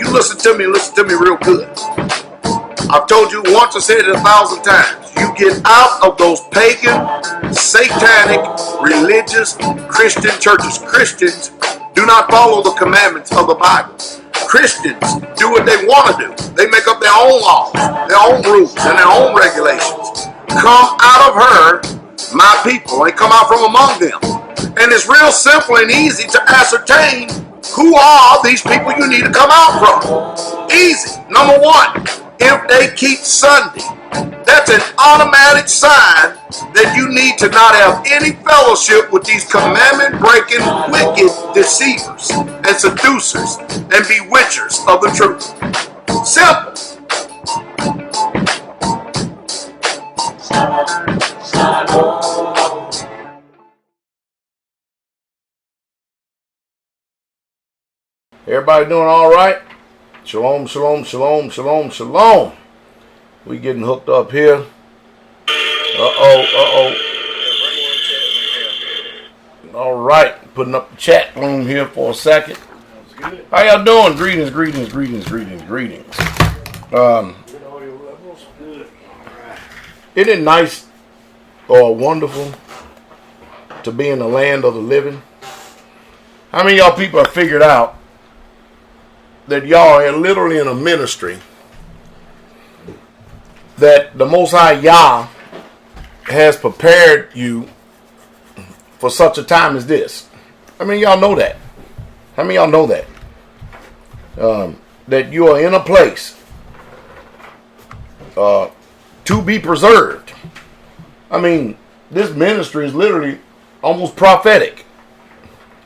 you listen to me real good. I've told you once, I said it 1,000 times. You get out of those pagan, satanic, religious, Christian churches. Christians do not follow the commandments of the Bible. Christians do what they want to do. They make up their own laws, their own rules, and their own regulations. Come out of her, my people, and come out from among them. And it's real simple and easy to ascertain who are these people you need to come out from. Easy. Number one, if they keep Sunday, that's an automatic sign that you need to not have any fellowship with these commandment-breaking, wicked deceivers and seducers and bewitchers of the truth. Simple. Everybody doing all right? Shalom, shalom, shalom, shalom, shalom. We getting hooked up here. Uh-oh. All right, putting up the chat room here for a second. How y'all doing? Greetings. Isn't it nice or wonderful to be in the land of the living? How many of y'all people have figured out that y'all are literally in a ministry that the Most High Yah has prepared you for such a time as this? I mean, y'all know that. How many of y'all know that? That you are in a place to be preserved. I mean, this ministry is literally almost prophetic.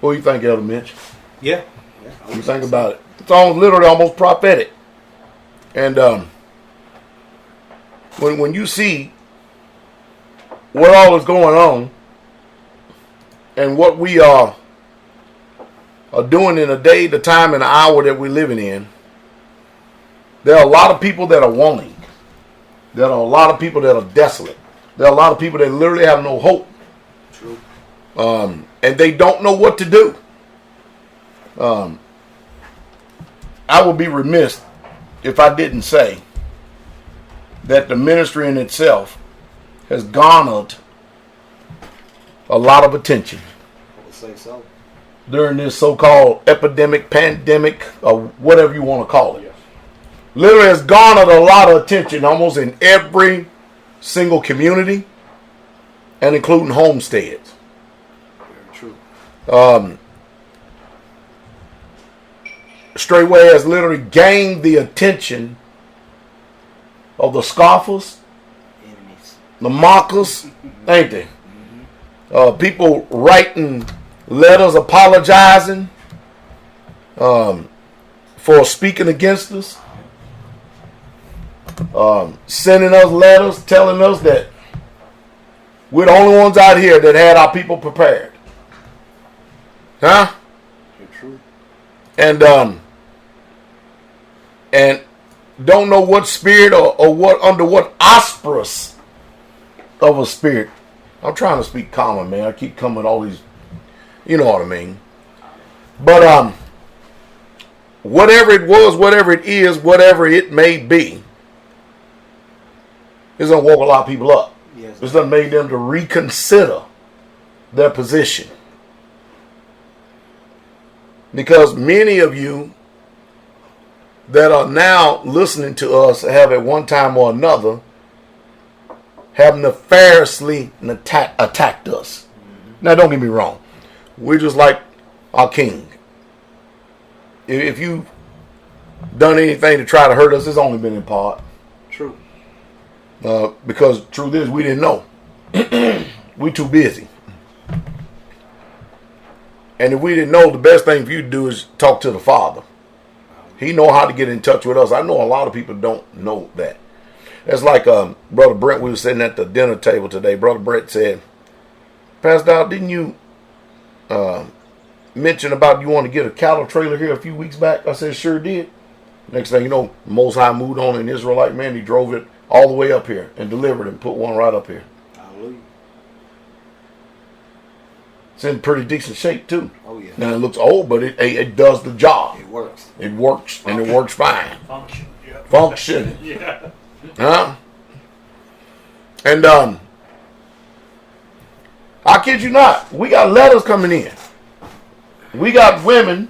What do you think, Elder Mitch? Yeah. You think about it. It's literally almost prophetic. And when you see what all is going on and what we are doing in a day, the time, and the hour that we're living in, there are a lot of people that are wanting. There are a lot of people that are desolate. There are a lot of people that literally have no hope. True. And they don't know what to do. I would be remiss if I didn't say that the ministry in itself has garnered a lot of attention. I would say so. During this so-called epidemic, pandemic, or whatever you want to call it. Yes. Literally has garnered a lot of attention almost in every single community and including homesteads. Very true. Straitway has literally gained the attention of the scoffers, Enemies. the mockers, ain't they? People writing letters apologizing for speaking against us, sending us letters telling us that we're the only ones out here that had our people prepared. Huh? You're true. And don't know what spirit or what under what auspice of a spirit. I'm trying to speak common, man. I keep coming with all these, you know what I mean. But whatever it was, whatever it is, whatever it may be, it's gonna woke a lot of people up. Yes. It's gonna make them to reconsider their position. Because many of you that are now listening to us have at one time or another have nefariously attacked us. Now, don't get me wrong. We're just like our king. If you've done anything to try to hurt us, it's only been in part. True. Because truth is, we didn't know. We too busy. And if we didn't know, the best thing for you to do is talk to the Father. He know how to get in touch with us. I know a lot of people don't know that. That's like Brother Brent, we were sitting at the dinner table today. Brother Brent said, Pastor Dow, didn't you mention about you want to get a cattle trailer here a few weeks back? I said, sure did. Next thing you know, Most High moved on an Israelite man. He drove it all the way up here and delivered and put one right up here. Hallelujah. It's in pretty decent shape too. Oh yeah. Now it looks old, but it does the job. It works. It works, and it works fine. Function. Yeah. Function. Yeah. Huh? And I kid you not, we got letters coming in. We got women.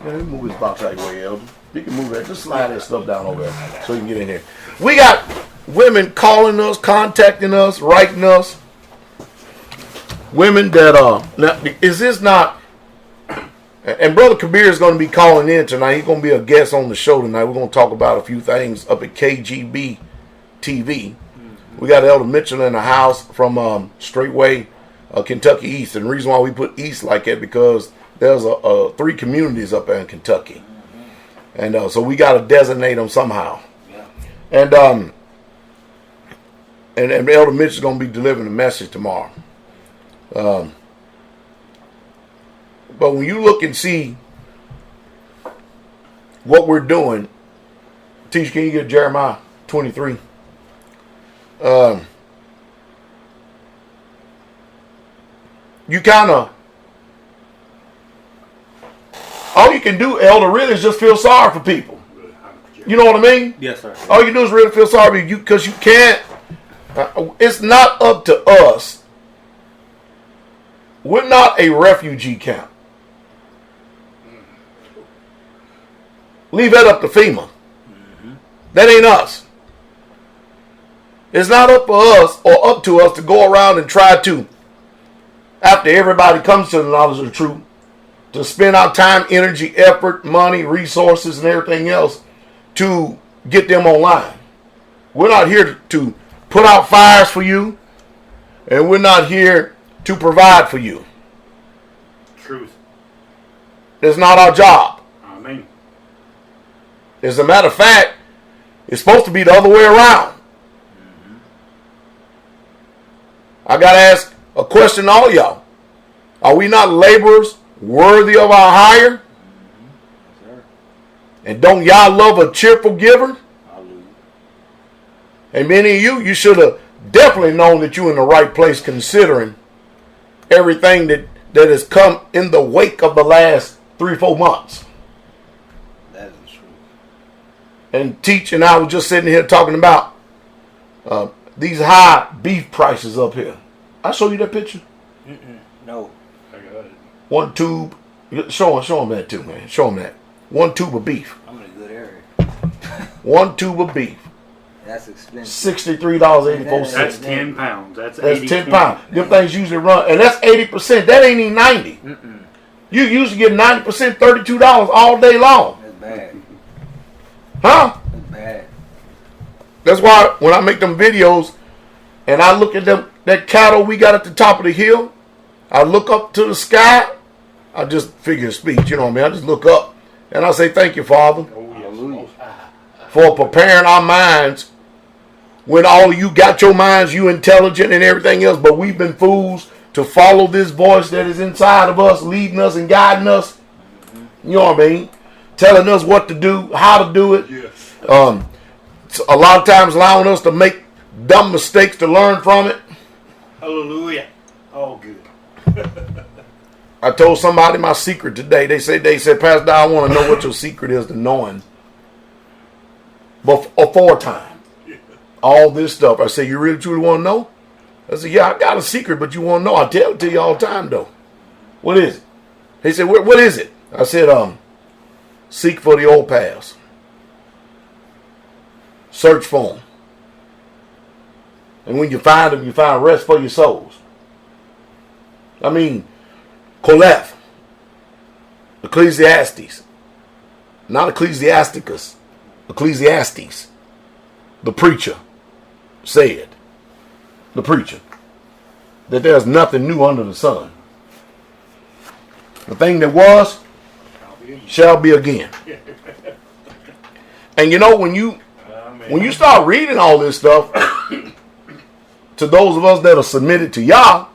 Let me move this box out of your way, Elder. You can move it. Just slide that stuff down over there so you can get in here. We got women calling us, contacting us, writing us. Women that now, is this not? And Brother Kabir is going to be calling in tonight. He's going to be a guest on the show tonight. We're going to talk about a few things up at KGB TV. We got Elder Mitchell in the house from Straitway, Kentucky East. And the reason why we put East like that because there's 3 communities up there in Kentucky. And so we got to designate them somehow. Yeah. And Elder Mitch is going to be delivering a message tomorrow. But when you look and see what we're doing, Teacher, can you get Jeremiah 23? You kind of, all you can do, Elder, really is just feel sorry for people. You know what I mean? Yes, sir. All you can do is really feel sorry for you because you can't. It's not up to us. We're not a refugee camp. Leave that up to FEMA. That ain't us. It's not up for us or up to us to go around and try to, after everybody comes to the knowledge of the truth, to spend our time, energy, effort, money, resources, and everything else to get them online. We're not here to put out fires for you, and we're not here to provide for you. Truth. It's not our job. Amen. As a matter of fact, it's supposed to be the other way around. I got to ask a question to all y'all. Are we not laborers worthy of our hire? And don't y'all love a cheerful giver? Hallelujah. And many of you should have definitely known that you're in the right place considering everything that has come in the wake of the last 3-4 months. That is true. And Teach and I was just sitting here talking about these high beef prices up here. I show you that picture? No. I got it. One tube. Show him that too, man. Show him that. One tube of beef. I'm in a good area. One tube of beef. That's expensive. $63.84. That's 10 pounds. That's 10 pounds. Them things usually run, and that's 80%. That ain't even 90. You usually get 90%, $32 all day long. That's bad. Huh? That's bad. That's why when I make them videos and I look at that cattle we got at the top of the hill, I look up to the sky. I just figure of speech, you know what I mean? I just look up and I say, thank you, Father, Hallelujah. for preparing our minds when all of you got your minds, you intelligent and everything else, but we've been fools to follow this voice that is inside of us, leading us and guiding us. You know what I mean? Telling us what to do, how to do it. Yes. A lot of times allowing us to make dumb mistakes to learn from it. Hallelujah. All good. I told somebody my secret today. They said, Pastor, I want to know what your secret is to knowing before time. All this stuff. I said, you really truly want to know? I said, yeah, I got a secret, but you want to know. I tell it to you all the time, though. What is it? He said, what is it? I said, seek for the old paths. Search for them. And when you find them, you find rest for your souls. I mean, Koleth, Ecclesiastes, not Ecclesiasticus, Ecclesiastes, the preacher said, the preacher, that there's nothing new under the sun. The thing that was shall be again. And you know, when you start reading all this stuff, to those of us that are submitted to Yah,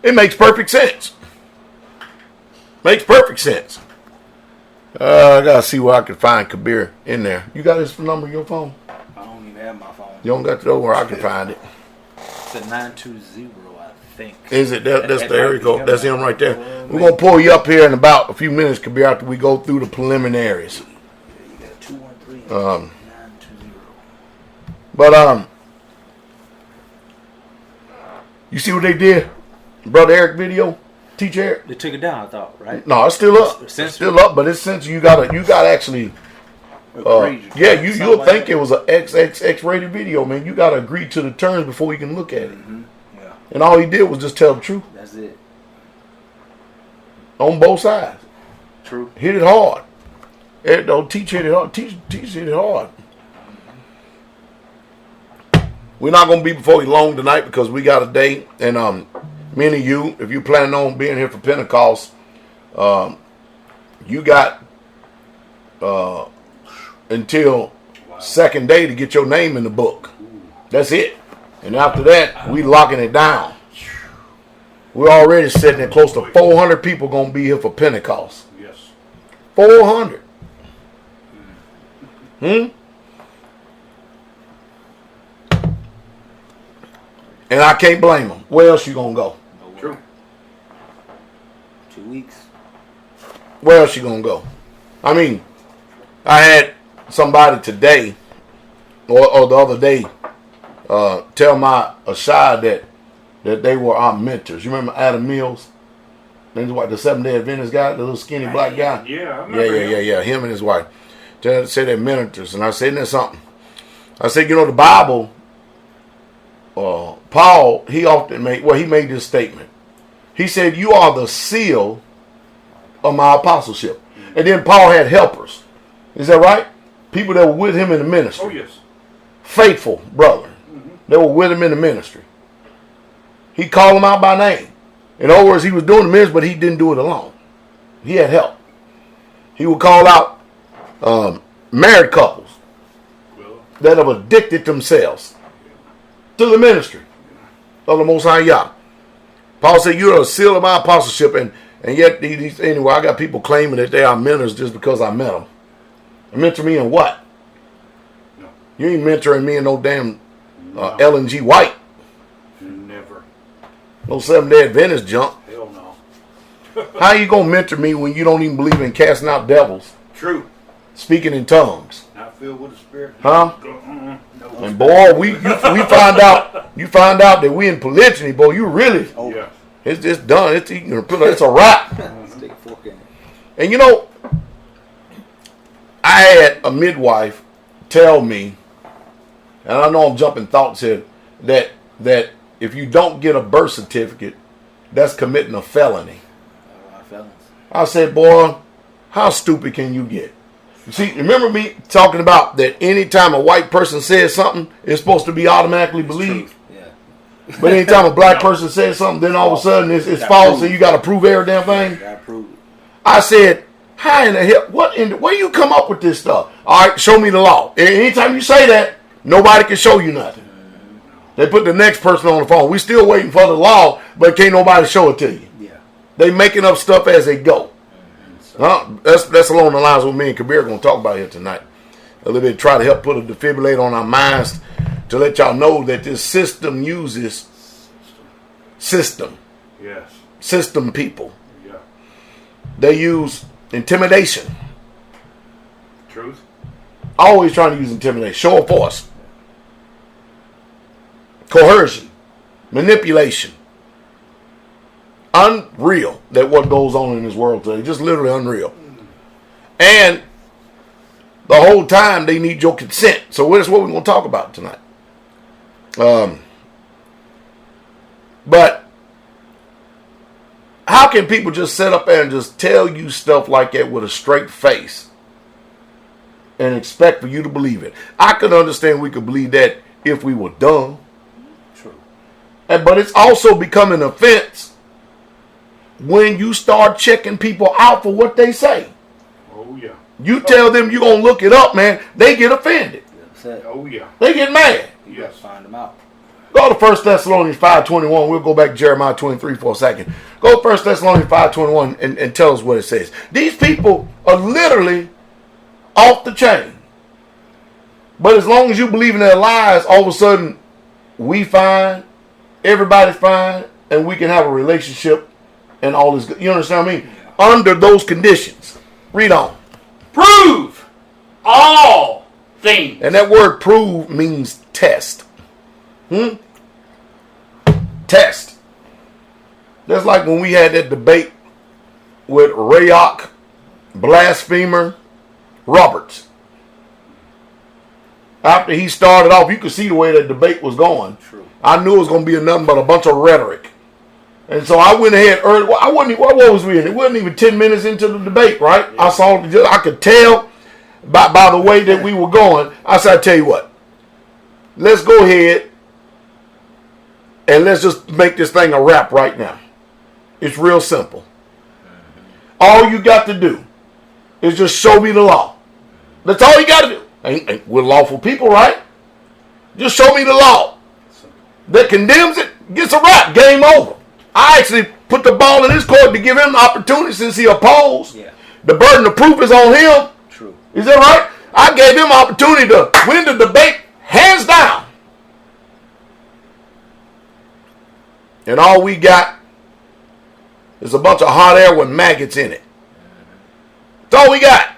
it makes perfect sense. Makes perfect sense. I gotta see where I can find Kabir in there. You got his number in your phone? I don't even have my phone. You don't got to know where I can find it. It's a 920, I think. Is it? That's That the area might be code. him. That's him right there. Oh, We're going to pull you up here in about a few minutes, Kabir, after we go through the preliminaries. You got 213 Um, 920. But, you see what they did? Brother Eric video? Teacher Eric? They took it down, I thought, right? No, it's still up. It's Censored? still up, but it's since you gotta actually yeah, you'll think it was a XXX rated video, man. You gotta agree to the terms before you can look at it. Mm-hmm. Yeah, And all he did was just tell the truth that's it. on both sides. True. Hit it hard. Eric, don't teach hit it hard. Teach hit it hard. We're not gonna be before you long tonight because we got a day, and many of you, if you planning on being here for Pentecost, you got until second day to get your name in the book. That's it. And after that, we locking it down. We're already sitting at close to 400 people gonna be here for Pentecost. Yes. 400. And I can't blame them. Where else you gonna go? True. 2 weeks. Where else you gonna go? I mean, I had somebody today or the other day tell my Ashad that they were our mentors. You remember Adam Mills? That's what the 7-Day Adventist guy, the little skinny black guy. Yeah, I remember him. Yeah. Him and his wife. Say they're mentors, and I said, "There's something." I said, the Bible. Paul, he made this statement. He said, "You are the seal of my apostleship." And then Paul had helpers. Is that right? People that were with him in the ministry. Oh, yes. Faithful brother. They were with him in the ministry. He called them out by name. In other words, he was doing the ministry, but he didn't do it alone. He had help. He would call out married couples that have addicted themselves to the ministry of the Most High Yah. Paul said, "You're a seal of my apostleship," and yet, anyway, I got people claiming that they are mentors just because I met them. Mentor me in what? No. You ain't mentoring me in no damn Ellen G. White. Never. No 7-Day Adventist junk. Hell no. How you gonna mentor me when you don't even believe in casting out devils, True. speaking in tongues? Not filled with the Spirit. Huh? No. And boy, we find out that we in polygyny, boy. You really, Yeah. it's just done. It's a wrap. Stick a fork in it. And I had a midwife tell me, and I know I'm jumping thoughts here, that if you don't get a birth certificate, that's committing a felony. A lot of felons. I said, boy, how stupid can you get? You see, remember me talking about that anytime a white person says something, it's supposed to be automatically believed. Yeah. But anytime a black person says something, then all of a sudden it's false and you got to prove every damn thing. Gotta prove it. I said, how in the hell, where you come up with this stuff? All right, show me the law. Anytime you say that, nobody can show you nothing. They put the next person on the phone. We still waiting for the law, but can't nobody show it to you. Yeah. They making up stuff as they go. That's along the lines what me and Kabir are going to talk about here tonight. A little bit, try to help put a defibrillator on our minds to let y'all know that this system uses system people. Yeah. They use intimidation. Truth. Always trying to use intimidation. Show of force. Coercion. Manipulation. Unreal that what goes on in this world today. Just literally unreal. And the whole time they need your consent. So that's what we're going to talk about tonight. But how can people just sit up there and just tell you stuff like that with a straight face and expect for you to believe it? I could understand we could believe that if we were dumb. True. But it's also become an offense when you start checking people out for what they say. Oh, yeah. You tell them you're going to look it up, man. They get offended. Oh, yeah. They get mad. You gotta find them out. Go to 1 Thessalonians 5:21. We'll go back to Jeremiah 23 for a second. Go to 1 Thessalonians 5:21 and tell us what it says. These people are literally off the chain. But as long as you believe in their lies, all of a sudden, we fine, everybody's fine, and we can have a relationship and all this. You understand what I mean? Under those conditions. Read on. Prove all things. And that word prove means test. Test. That's like when we had that debate with Rayok, blasphemer, Roberts. After he started off, you could see the way that debate was going. True. I knew it was going to be nothing but a bunch of rhetoric. And so I went ahead early. What was we in? It wasn't even 10 minutes into the debate, right? Yeah. I could tell by the way that we were going. I said, I tell you what, let's go ahead and let's just make this thing a wrap right now. It's real simple. All you got to do is just show me the law. That's all you got to do. We're lawful people, right? Just show me the law that condemns it, gets a wrap, game over. I actually put the ball in his court to give him the opportunity since he opposed. Yeah. The burden of proof is on him. True. Is that right? I gave him opportunity to win the debate hands down. And all we got is a bunch of hot air with maggots in it. That's all we got.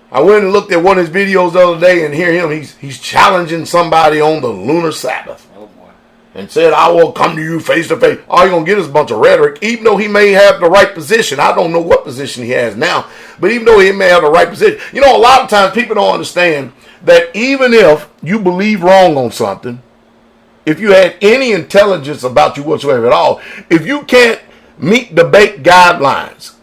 I went and looked at one of his videos the other day and hear him. He's challenging somebody on the lunar Sabbath. Oh boy. And said, I will come to you face to face. All you're going to get is a bunch of rhetoric, even though he may have the right position. I don't know what position he has now, but even though he may have the right position. You know, a lot of times people don't understand that even if you believe wrong on something, if you had any intelligence about you whatsoever at all, if you can't meet debate guidelines,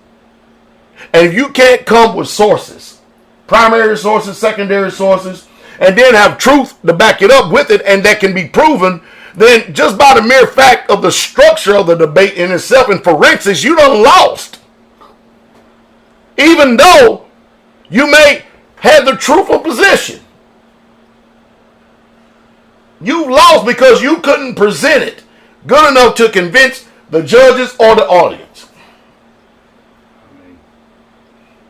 and if you can't come with sources, primary sources, secondary sources, and then have truth to back it up with it, and that can be proven, then just by the mere fact of the structure of the debate in itself, and for instance, you done lost. Even though you may have the truthful position. You lost because you couldn't present it good enough to convince the judges or the audience.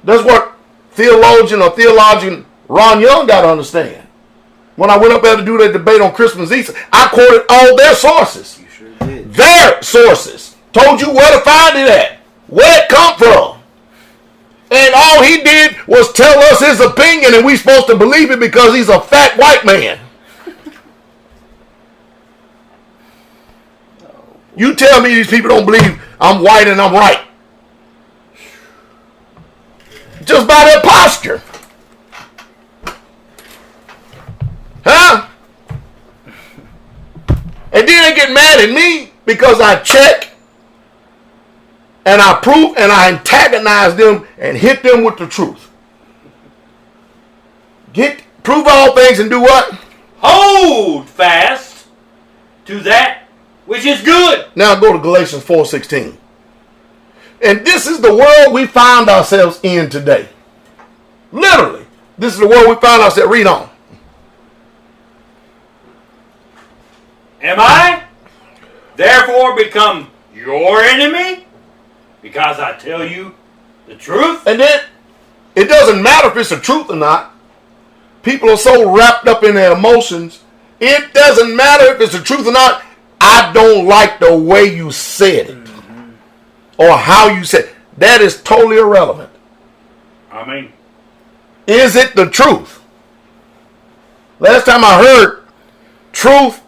That's what theologian Ron Young got to understand. When I went up there to do that debate on Christmas Easter, I quoted all their sources. You sure did. Their sources. Told you where to find it at. Where it come from. And all he did was tell us his opinion, and we supposed to believe it because he's a fat white man. You tell me these people don't believe I'm white and I'm right. Just by their posture. Huh? And then they get mad at me because I check and I prove and I antagonize them and hit them with the truth. Prove all things and do what? Hold fast to that which is good. Now go to Galatians 4:16. And this is the world we find ourselves in today. Literally. This is the world we find ourselves. Read on. Am I therefore become your enemy because I tell you the truth? And then it doesn't matter if it's the truth or not. People are so wrapped up in their emotions. It doesn't matter if it's the truth or not. I don't like the way you said it. Or how you said it. That is totally irrelevant. I mean, is it the truth? Last time I heard, truth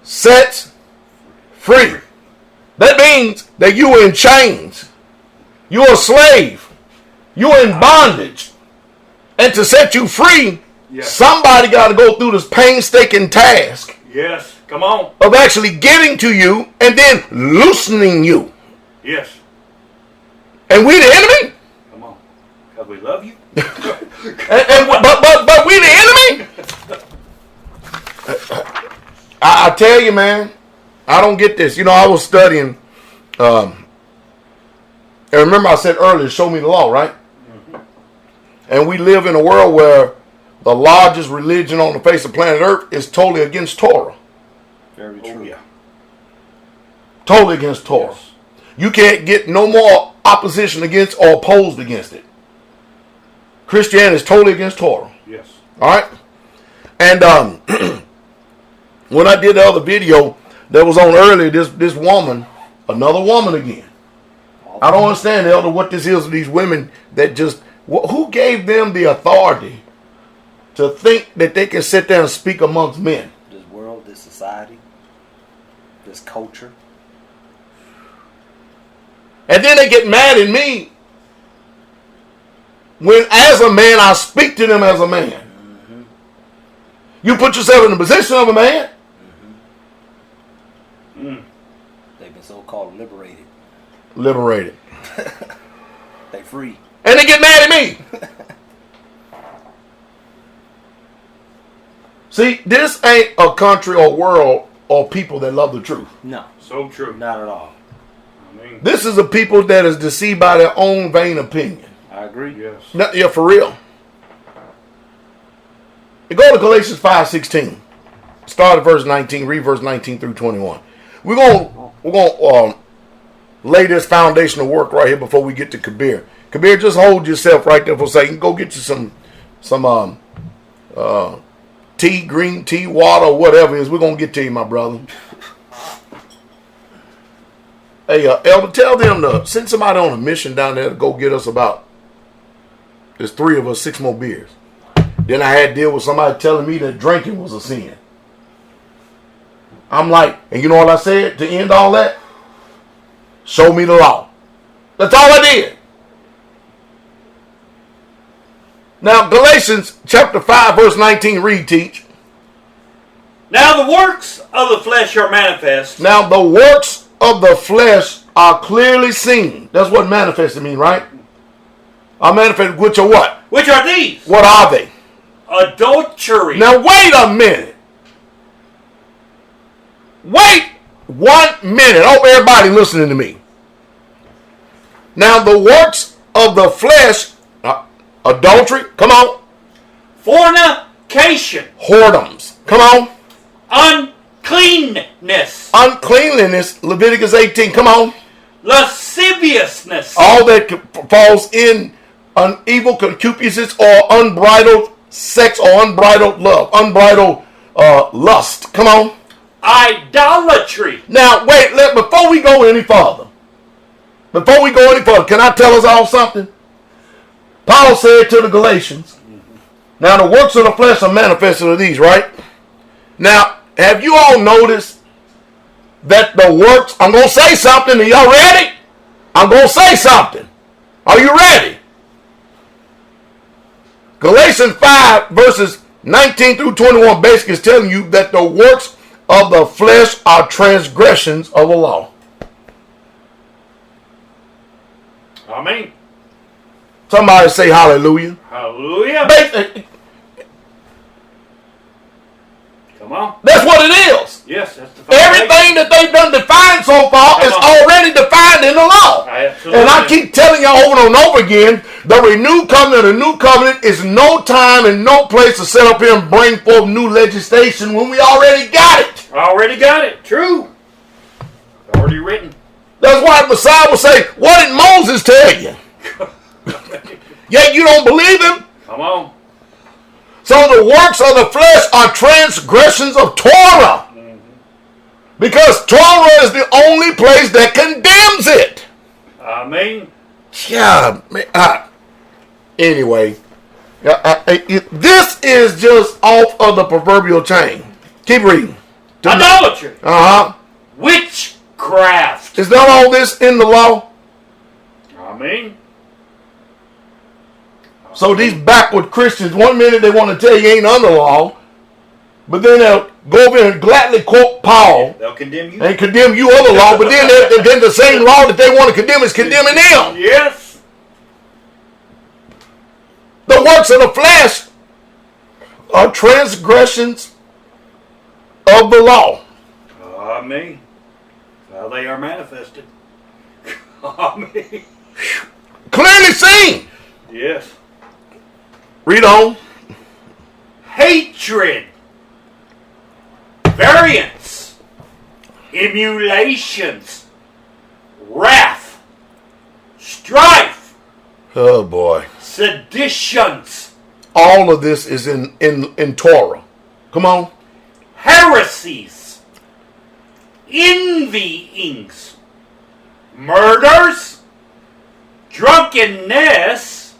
sets free. That means that you are in chains. You're a slave. You're in bondage. And to set you free, yes, somebody got to go through this painstaking task. Yes, come on. Of actually getting to you and then loosening you. Yes. And we the enemy? Come on. Because we love you. but we the enemy? I tell you, man, I don't get this. You know, I was studying, and remember I said earlier, show me the law, right? Mm-hmm. And we live in a world where the largest religion on the face of planet Earth is totally against Torah. Very true. Oh, yeah. Totally against Torah. Yes. You can't get no more opposition against or opposed against it. Christianity is totally against Torah. Yes. All right? And when I did the other video, that was on earlier, this woman, another woman again. I don't understand, Elder, what this is of these women that just, who gave them the authority to think that they can sit there and speak amongst men? This world, this society, this culture. And then they get mad at me when, as a man, I speak to them as a man. Mm-hmm. You put yourself in the position of a man. Mm-hmm. They've been so-called liberated. Liberated. They free. And they get mad at me. See, this ain't a country or world or people that love the truth. No. So true. Not at all. I mean, This is a people that is deceived by their own vain opinion. I agree. yes. No, yeah, for real. You go to Galatians 5:16. Start at verse 19. Read verse 19 through 21. We're gonna lay this foundational work right here before we get to Kabir. Kabir, just hold yourself right there for a second. Go get you some tea, green tea, water, whatever it is. We're gonna get to you, my brother. Hey, Elder, tell them to send somebody on a mission down there to go get us there's 3 of us, 6 more beers. Then I had to deal with somebody telling me that drinking was a sin. I'm like, and you know what I said to end all that? Show me the law. That's all I did. Now, Galatians chapter 5, verse 19, read, teach. Now the works of the flesh are manifest. Now, the works of the flesh are clearly seen. That's what manifested mean, right? Are manifested, which are what? Which are these? What are they? Adultery. Now, wait a minute. Wait 1 minute. I hope everybody listening to me. Now, the works of the flesh, adultery, come on. Fornication. Whoredoms, come on. Uncleanness. Uncleanliness, Leviticus 18, come on. Lasciviousness. All that falls in evil concupiscence or unbridled sex or unbridled love, unbridled lust, come on. Idolatry. Now, wait, before we go any further, can I tell us all something? Paul said to the Galatians, now the works of the flesh are manifested of these, right? Now, have you all noticed that the works, I'm going to say something, are y'all ready? I'm going to say something. Are you ready? Galatians 5 verses 19 through 21 basically is telling you that the works of the flesh are transgressions of the law. Amen. Somebody say hallelujah. Hallelujah. Come on. That's what it is. Yes, that's the Everything that they've done defined so far is already defined in the law. Absolutely. And I keep telling you over and over again, the renewed covenant, the new covenant is no time and no place to set up here and bring forth new legislation when we already got it. Already got it. True. Already written. That's why the Messiah will say, what did Moses tell you? Yet you don't believe him? Come on. So the works of the flesh are transgressions of Torah. Mm-hmm. Because Torah is the only place that condemns it. Amen. Yeah, anyway, this is just off of the proverbial chain. Keep reading. Idolatry. Witchcraft. Is not all this in the law? Amen. So these backward Christians, 1 minute they want to tell you ain't under law, but then they'll go over and gladly quote Paul. They'll condemn you. And condemn you other law, but then the same law that they want to condemn is condemning them. Yes. The works of the flesh are transgressions of the law. Amen. Well, they are manifested. Amen. Clearly seen. Yes. Read on. Hatred. Variance. Emulations. Wrath. Strife. Oh boy. Seditions. All of this is in Torah. Come on. Heresies. envyings, murders, drunkenness,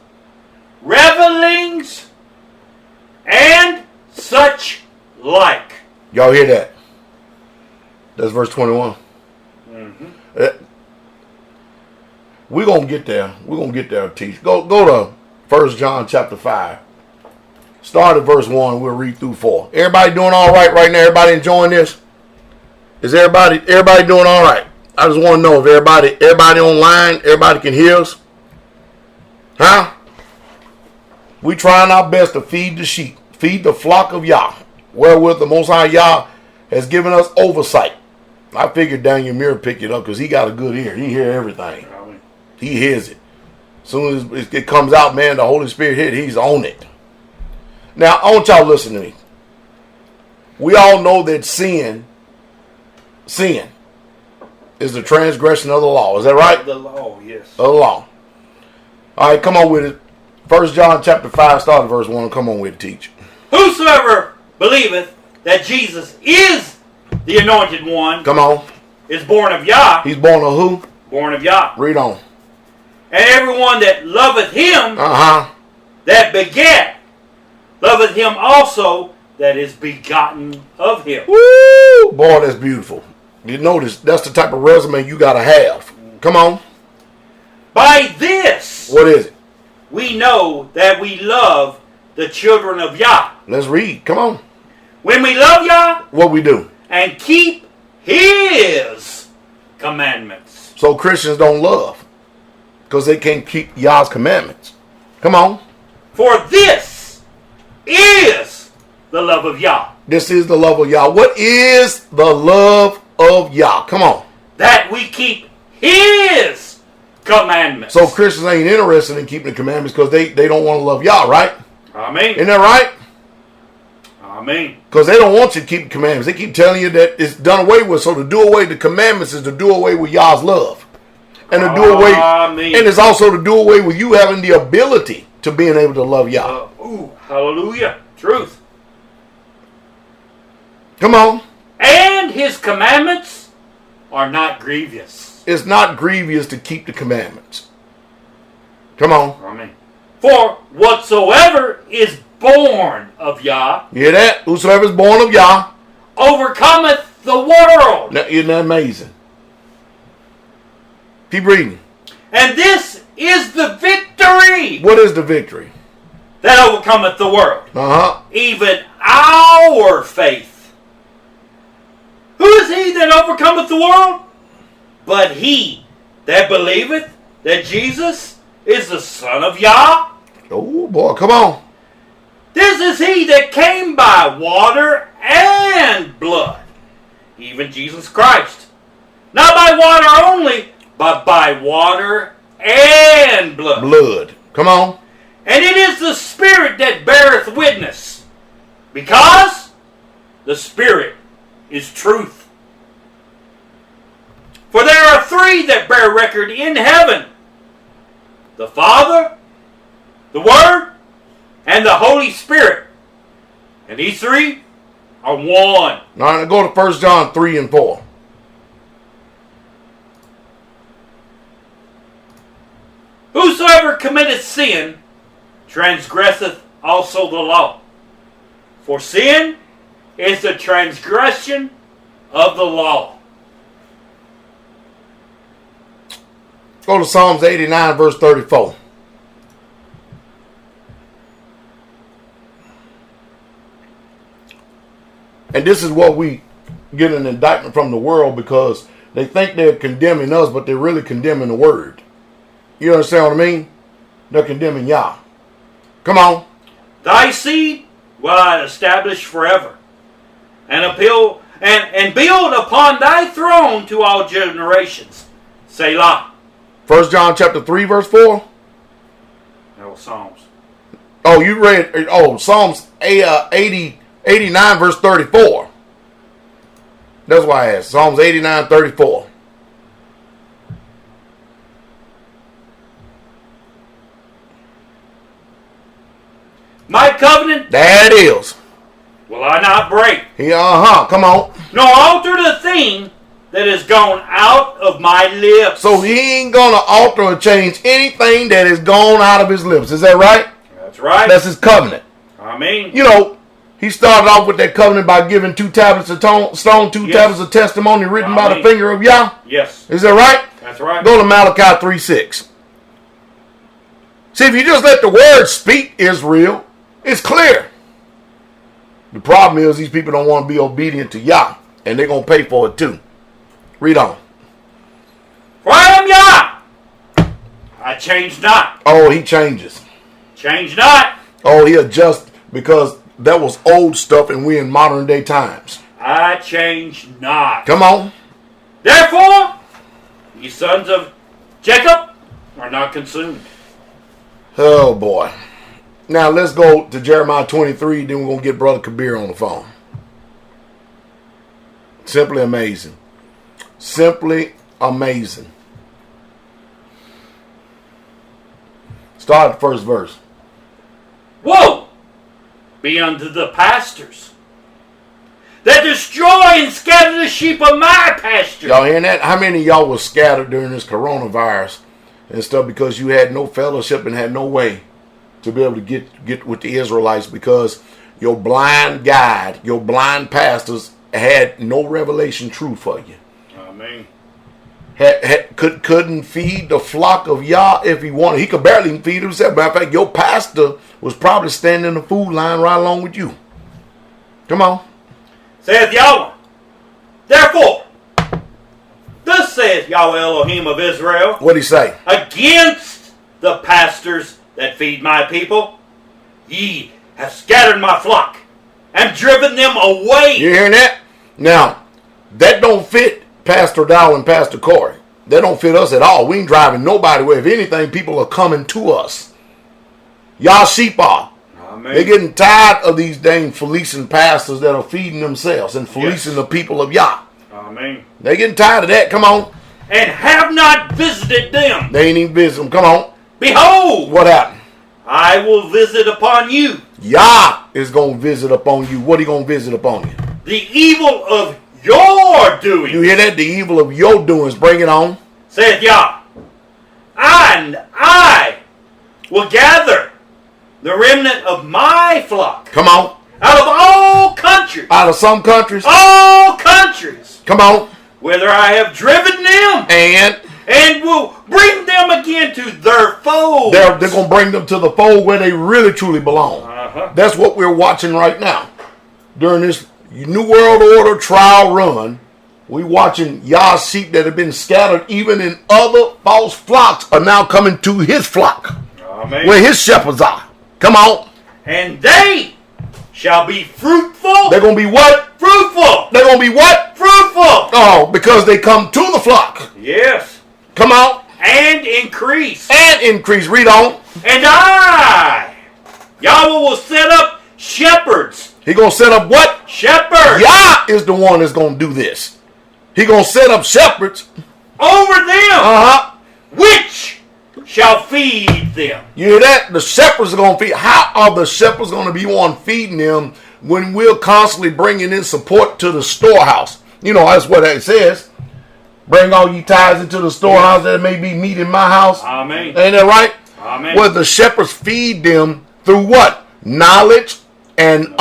revelings, and such like. Y'all hear that? That's verse 21. We're going to get there. We're going to get there, teach. Go to 1 John chapter 5. Start at verse 1. We'll read through 4. Everybody doing all right now? Everybody enjoying this? Is everybody doing all right? I just want to know if everybody online, everybody can hear us. Huh? We trying our best to feed the sheep, feed the flock of Yah, wherewith the Most High Yah has given us oversight. I figured Daniel Muir picked it up because he got a good ear. He hear everything. He hears it. As soon as it comes out, man, the Holy Spirit hit, he's on it. Now, I want y'all to listen to me. We all know that sin is the transgression of the law. Is that right? The law, yes. Of the law. All right, come on with it. 1 John chapter 5, start at verse 1. Come on with it, teach. Whosoever believeth that Jesus is the anointed one, Come on. is born of Yah. He's born of who? Born of Yah. Read on. And everyone that loveth him, Uh-huh. that begat, loveth him also that is begotten of him. Woo! Boy, that's beautiful. You notice, that's the type of resume you got to have. Come on. By this, What is it? we know that we love the children of Yah. Let's read. Come on. When we love Yah What we do? and keep his commandments. So Christians don't love because they can't keep Yah's commandments. Come on. For this is the love of Yah, This is the love of Yah. What is the love of Yah? Come on. that we keep his commandments. So Christians ain't interested in keeping the commandments because they don't want to love Yah, right? Amen. Isn't that right? Amen. Because they don't want you to keep the commandments. They keep telling you that it's done away with. So to do away with the commandments is to do away with Yah's love. And to do away, Amen. and it's also to do away with you having the ability to being able to love Yah. Hallelujah. Truth. Come on. And his commandments are not grievous. It's not grievous to keep the commandments. Come on. Amen. For whatsoever is born of Yah You hear that? Whosoever is born of Yah. overcometh the world. Now, isn't that amazing? Keep reading. And this is the victory What is the victory? that overcometh the world, Uh-huh. even our faith. Who is he that overcometh the world? But he that believeth that Jesus is the Son of Yah. Oh, boy. Come on. This is he that came by water and blood, even Jesus Christ. Not by water only, but by water and blood. Blood. Come on. And it is the Spirit that beareth witness, because the Spirit is truth. For there are three that bear record in heaven: the Father, the Word, and the Holy Spirit. And these three are one. All right, go to 1 John 3 and 4. Whosoever committeth sin transgresseth also the law. For sin is the transgression of the law. Go to Psalms 89, verse 34. And this is what we get an indictment from the world, because they think they're condemning us, but they're really condemning the word. You understand what I mean? They're condemning Yah. Come on. Thy seed will I establish forever, and build upon thy throne to all generations. Selah. 1 John chapter 3, verse 4. That was Psalms. Oh, you read, Psalms 89, verse 34. That's why I asked. Psalms 89, 34. My covenant That is. will I not break, Yeah, come on. nor alter the thing that has gone out of my lips. So he ain't going to alter or change anything that has gone out of his lips. Is that right? That's right. That's his covenant. Amen. You know, he started off with that covenant by giving 2 tablets of stone, 2 tablets of testimony written by the finger of Yah. Yes. Is that right? That's right. Go to Malachi 3:6. See, if you just let the word speak, Israel, it's clear. The problem is these people don't want to be obedient to Yah, and they're going to pay for it too. Read on. For I am Yah. I change not. Oh, he changes. Change not. Oh, he adjusts because that was old stuff and we're in modern day times. I change not. Come on. Therefore, ye sons of Jacob are not consumed. Oh, boy. Now, let's go to Jeremiah 23, then we're going to get Brother Kabir on the phone. Simply amazing. Simply amazing. Start the first verse. Woe be unto the pastors that destroy and scatter the sheep of my pasture. Y'all hearing that? How many of y'all was scattered during this coronavirus and stuff because you had no fellowship and had no way to be able to get with the Israelites because your blind guide, your blind pastors had no revelation truth for you. Amen. Couldn't feed the flock of Yah if he wanted. He could barely feed himself. Matter of fact, your pastor was probably standing in the food line right along with you. Come on. Saith Yahweh, therefore, thus saith Yahweh Elohim of Israel, What'd he say? against the pastors that feed my people, ye have scattered my flock and driven them away. You hearing that? Now, that don't fit Pastor Dowell and Pastor Corey. That don't fit us at all. We ain't driving nobody away. If anything, people are coming to us. Y'all sheep are. Amen. They're getting tired of these dang fleecing pastors that are feeding themselves and fleecing the people of Yah. Amen. They're getting tired of that. Come on. And have not visited them. They ain't even visit them. Come on. Behold, What happened? I will visit upon you Yah is going to visit upon you. What he going to visit upon you? the evil of your doing. You hear that? The evil of your doings. Bring it on. Saith Yah, and I will gather the remnant of my flock Come on. out of all countries. Out of some countries. All countries. Come on. Whither I have driven them. And will bring them again to their fold. They're going to bring them to the fold where they really truly belong. Uh-huh. That's what we're watching right now. During this New World Order trial run, we watching Yah's sheep that have been scattered even in other false flocks are now coming to his flock. Amen. Where his shepherds are. Come on. And they shall be fruitful. They're going to be what? Fruitful. They're going to be what? Fruitful. Oh, because they come to the flock. Yes. Come on. And increase. And increase. Read on. And I, Yahweh, will set up shepherds. He going to set up what? Shepherds. Yah is the one that's going to do this. He going to set up shepherds. Over them. Uh-huh. Which shall feed them. You hear that? The shepherds are going to feed. How are the shepherds going to be on feeding them when we're constantly bringing in support to the storehouse? You know, that's what it says. Bring all ye tithes into the storehouse that may be meat in my house. Amen. Ain't that right? Amen. Where the shepherds feed them through what? Knowledge and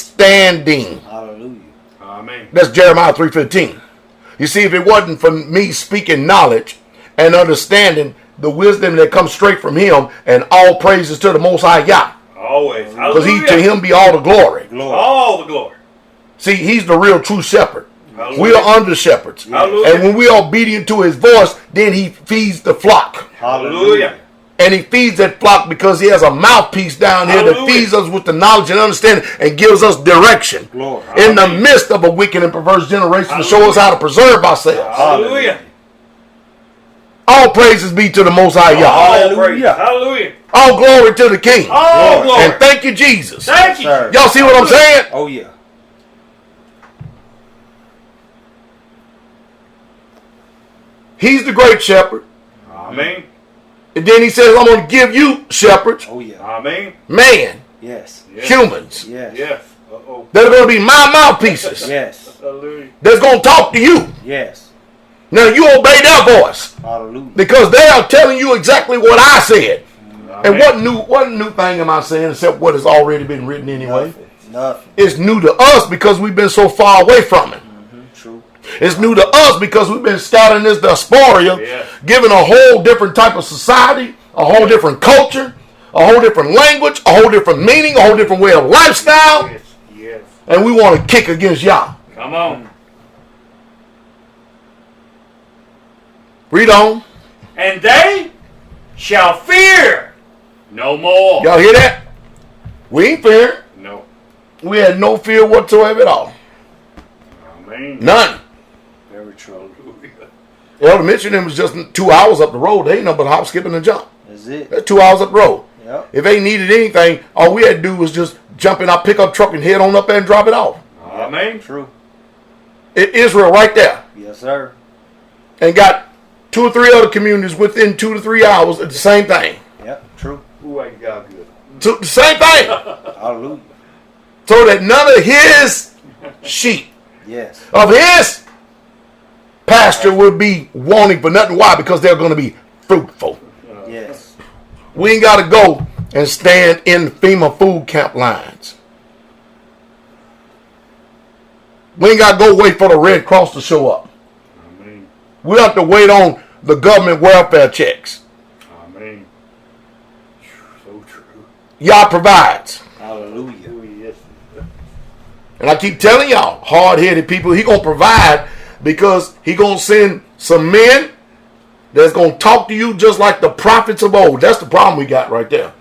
understanding. Hallelujah. Amen. That's Jeremiah 3:15. You see, if it wasn't for me speaking knowledge and understanding, the wisdom that comes straight from him, and all praises to the Most High Yah. Always. Because Hallelujah. to him be all the glory. All the glory. See, he's the real true shepherd. Hallelujah. We are under shepherds. Hallelujah. And when we are obedient to his voice, then he feeds the flock. Hallelujah. And he feeds that flock because he has a mouthpiece down here that Hallelujah. feeds us with the knowledge and understanding and gives us direction. Glory. In the Amen. midst of a wicked and perverse generation to show us how to preserve ourselves. Hallelujah. All praises be to the Most High Yah. All Hallelujah. praise. Hallelujah. All glory to the King. All glory. And thank you, Jesus. Thank you. Sir. Y'all see what I'm saying? Oh, yeah. He's the great shepherd. Amen. And then he says, I'm going to give you shepherds, Oh, yeah. Amen. man, Yes. Yes. humans, Yes. Yes. Uh-oh. that are going to be my mouthpieces. Yes. Hallelujah. That's going to talk to you. Yes. Now you obey their voice. Hallelujah. Because they are telling you exactly what I said. Amen. And what new thing am I saying except what has already been written anyway? Nothing. It's new to us because we've been so far away from it. True. It's new to us because we've been scouting this diaspora, Yes. given a whole different type of society, a whole different culture, a whole different language, a whole different meaning, a whole different way of lifestyle. Yes. Yes. And we want to kick against y'all. Come on. Read on. And they shall fear no more. Y'all hear that? We ain't fearing. No. We had no fear whatsoever at all. Amen. None. Very true. Elder mentioned it was just 2 hours up the road. They ain't nothing but hop, skip, and a jump. That's it. That's 2 hours up the road. Yep. If they needed anything, all we had to do was just jump in our pickup truck and head on up there and drop it off. Amen. True. Israel right there. Yes, sir. And got 2 or 3 other communities within 2 to 3 hours at the same thing. Yep. True. Ooh, ain't God good. So the same thing. Hallelujah. So that none of his sheep, Yes. of his pasture, would be wanting for nothing. Why? Because they're going to be fruitful. Yes. We ain't got to go and stand in FEMA food camp lines. We ain't got to go wait for the Red Cross to show up. Amen. We have to wait on the government welfare checks. Amen. So true. Y'all provides. Hallelujah. Ooh, yes. And I keep telling y'all, hard-headed people, he going to provide because he going to send some men that's going to talk to you just like the prophets of old. That's the problem we got right there.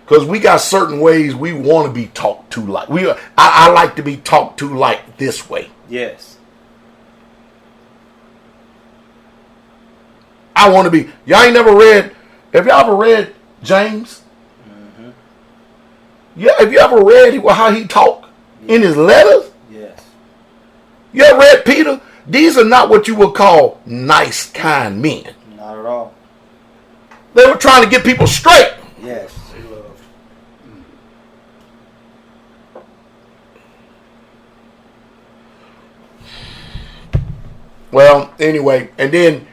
Because we got certain ways we want to be talked to like. I like to be talked to like this way. Yes. I want to be. Y'all ain't never read. Have y'all ever read James? Mm-hmm. Yeah. Have you ever read how he talked in his letters? Yes. You ever read Peter? These are not what you would call nice, kind men. Not at all. They were trying to get people straight. Yes. They loved. Well, anyway, and then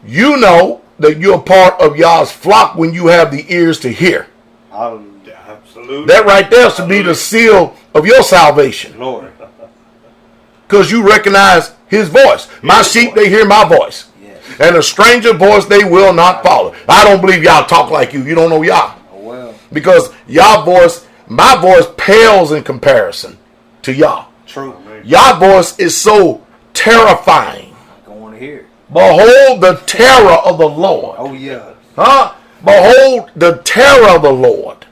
you know that you're part of y'all's flock when you have the ears to hear. Hallelujah. Absolutely. That right there should be the seal of your salvation. Glory. Because you recognize his voice. My sheep, they hear my voice. Yes. And a stranger voice they will not follow. I don't believe y'all talk like you. You don't know y'all. Oh, well. Because y'all voice, my voice pales in comparison to y'all. True. Y'all voice is so terrifying. I want to hear it. Behold the terror of the Lord. Oh, yeah. Huh? Behold the terror of the Lord.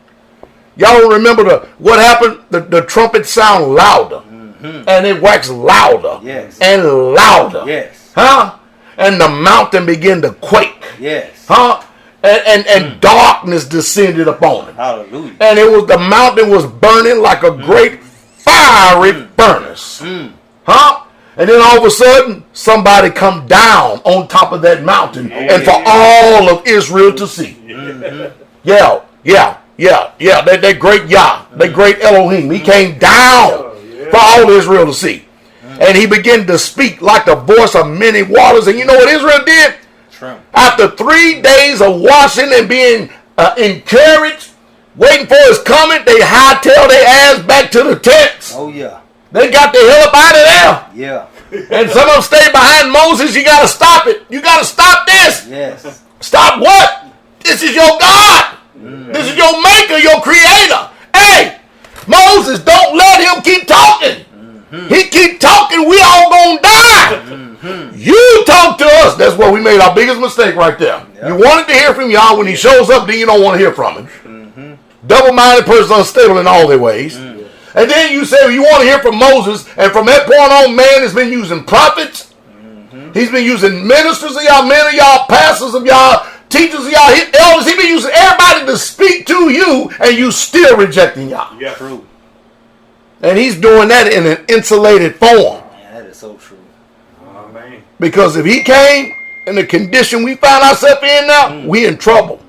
Y'all remember what happened? The trumpet sound louder. Mm-hmm. And it waxed louder. Yes. And louder. Yes. Huh? And the mountain began to quake. Yes. Huh? And darkness descended upon it. Hallelujah. And the mountain was burning like a great fiery furnace. Huh? And then all of a sudden, somebody come down on top of that mountain and for all of Israel to see. Yeah. That great Yah, that great Elohim. He came down for all Israel to see. And he began to speak like the voice of many waters. And you know what Israel did? True. After 3 days of washing and being encouraged, waiting for his coming, they hightailed their ass back to the tents. Oh, yeah. They got the hell up out of there. Yeah. And some of them stayed behind Moses. You got to stop it. You got to stop this. Yes. Stop what? This is your God. This is your maker, your creator. Hey, Moses, don't let him keep talking. He keep talking, we all gonna die. You talk to us. That's where we made our biggest mistake right there. Yep. You wanted to hear from Yah. When he shows up, then you don't want to hear from him. Double-minded person, unstable in all their ways. And then you say, well, you want to hear from Moses, and from that point on, man has been using prophets. He's been using ministers of y'all, men of y'all, pastors of y'all, teachers of y'all, elders. He's been using everybody to speak to you, and you still rejecting y'all. Yeah. True. And he's doing that in an insulated form. Man, that is so true. Amen. Because if he came in the condition we find ourselves in now, we in trouble.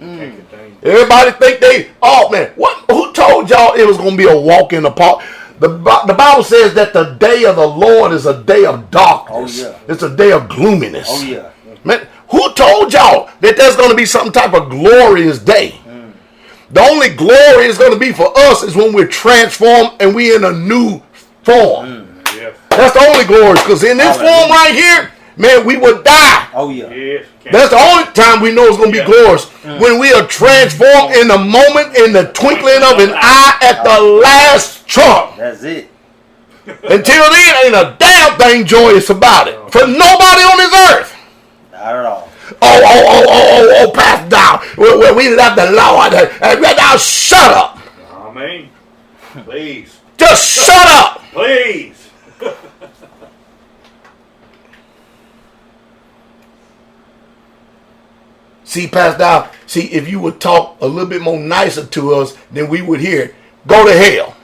Everybody think oh man, who told y'all it was going to be a walk in the park? The Bible says that the day of the Lord is a day of darkness. Oh, yeah. It's a day of gloominess. Oh, yeah. Man, who told y'all that there's going to be some type of glorious day? The only glory is going to be for us is when we're transformed and we in a new form. Yes. That's the only glory. Because in this form right here, man, we would die. Oh, yeah. Yes. That's the only time we know it's going to be glorious. When we are transformed in the moment, in the twinkling of an eye at the last trump. That's it. Until then, ain't a damn thing joyous about it. For nobody on this earth. Not at all. Oh, Pastor Dow. We love the Lord. Now shut up. Amen. Please. Just shut up. Please. See, Pastor Dow, if you would talk a little bit more nicer to us, then we would hear it. Go to hell.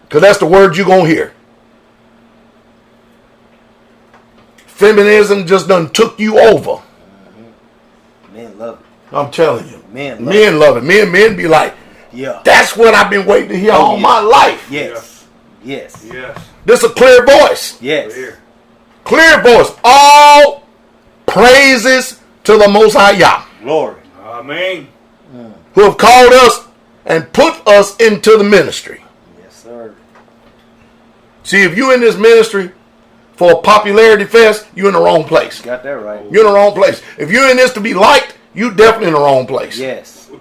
Because that's the word you're going to hear. Feminism just done took you over. Men love it. I'm telling you. Men love it. Men be like, yeah. That's what I've been waiting to hear all my life. Yes. Yes. Yes. This is a clear voice. Yes. Clear voice. All praises to the Most High Yah. Glory. Amen. Who have called us and put us into the ministry. Yes, sir. See, if you in this ministry for a popularity fest, you're in the wrong place. Got that right. You're in the wrong place. If you're in this to be liked, you definitely in the wrong place. Yes.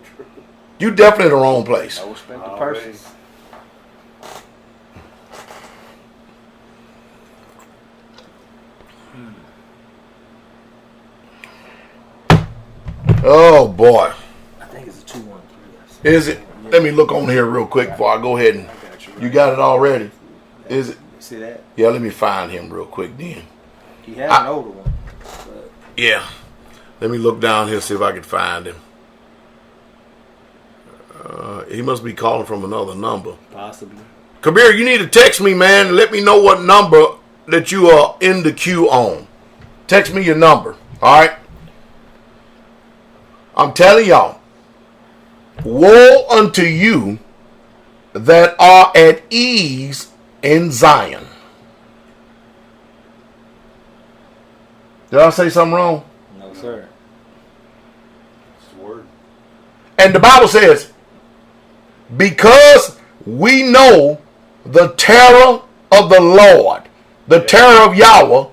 You definitely in the wrong place. I respect the person. Oh boy. I think it's a 2-1-3. Is it? Let me look on here real quick before I go ahead and. You got it already? Is it? See that? Yeah, let me find him real quick then. He had an older one. But Yeah. Let me look down here, see if I can find him. He must be calling from another number. possibly. Kabir, you need to text me, man. Let me know what number that you are in the queue on. Text me your number. All right? I'm telling y'all. Woe unto you that are at ease in Zion. Did I say something wrong? No, sir. It's the word. And the Bible says, because we know the terror of the Lord, the terror of Yahweh,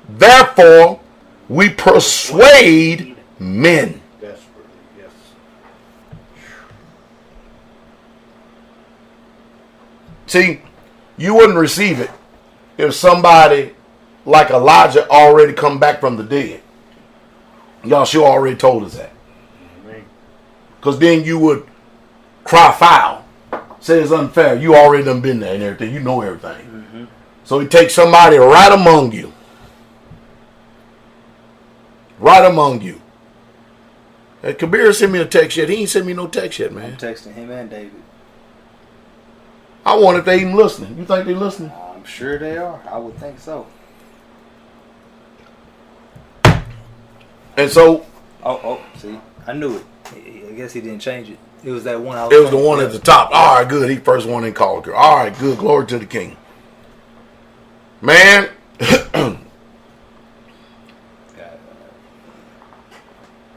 therefore we persuade men. Desperately, yes. See, you wouldn't receive it if somebody like Elijah already come back from the dead. Y'all sure already told us that. Because then you would cry foul. Say it's unfair. You already done been there and everything. You know everything. Mm-hmm. So he takes somebody right among you. Right among you. Hey, Kabir sent me a text yet. He ain't sent me no text yet, man. I'm texting him and David. I wonder if they even listening. You think they listening? I'm sure they are. I would think so. And so... Oh, see? I knew it. I guess he didn't change it. It was that one I was It was the one at the top. All right, good. He first one in called. All right, good. Glory to the King. Man,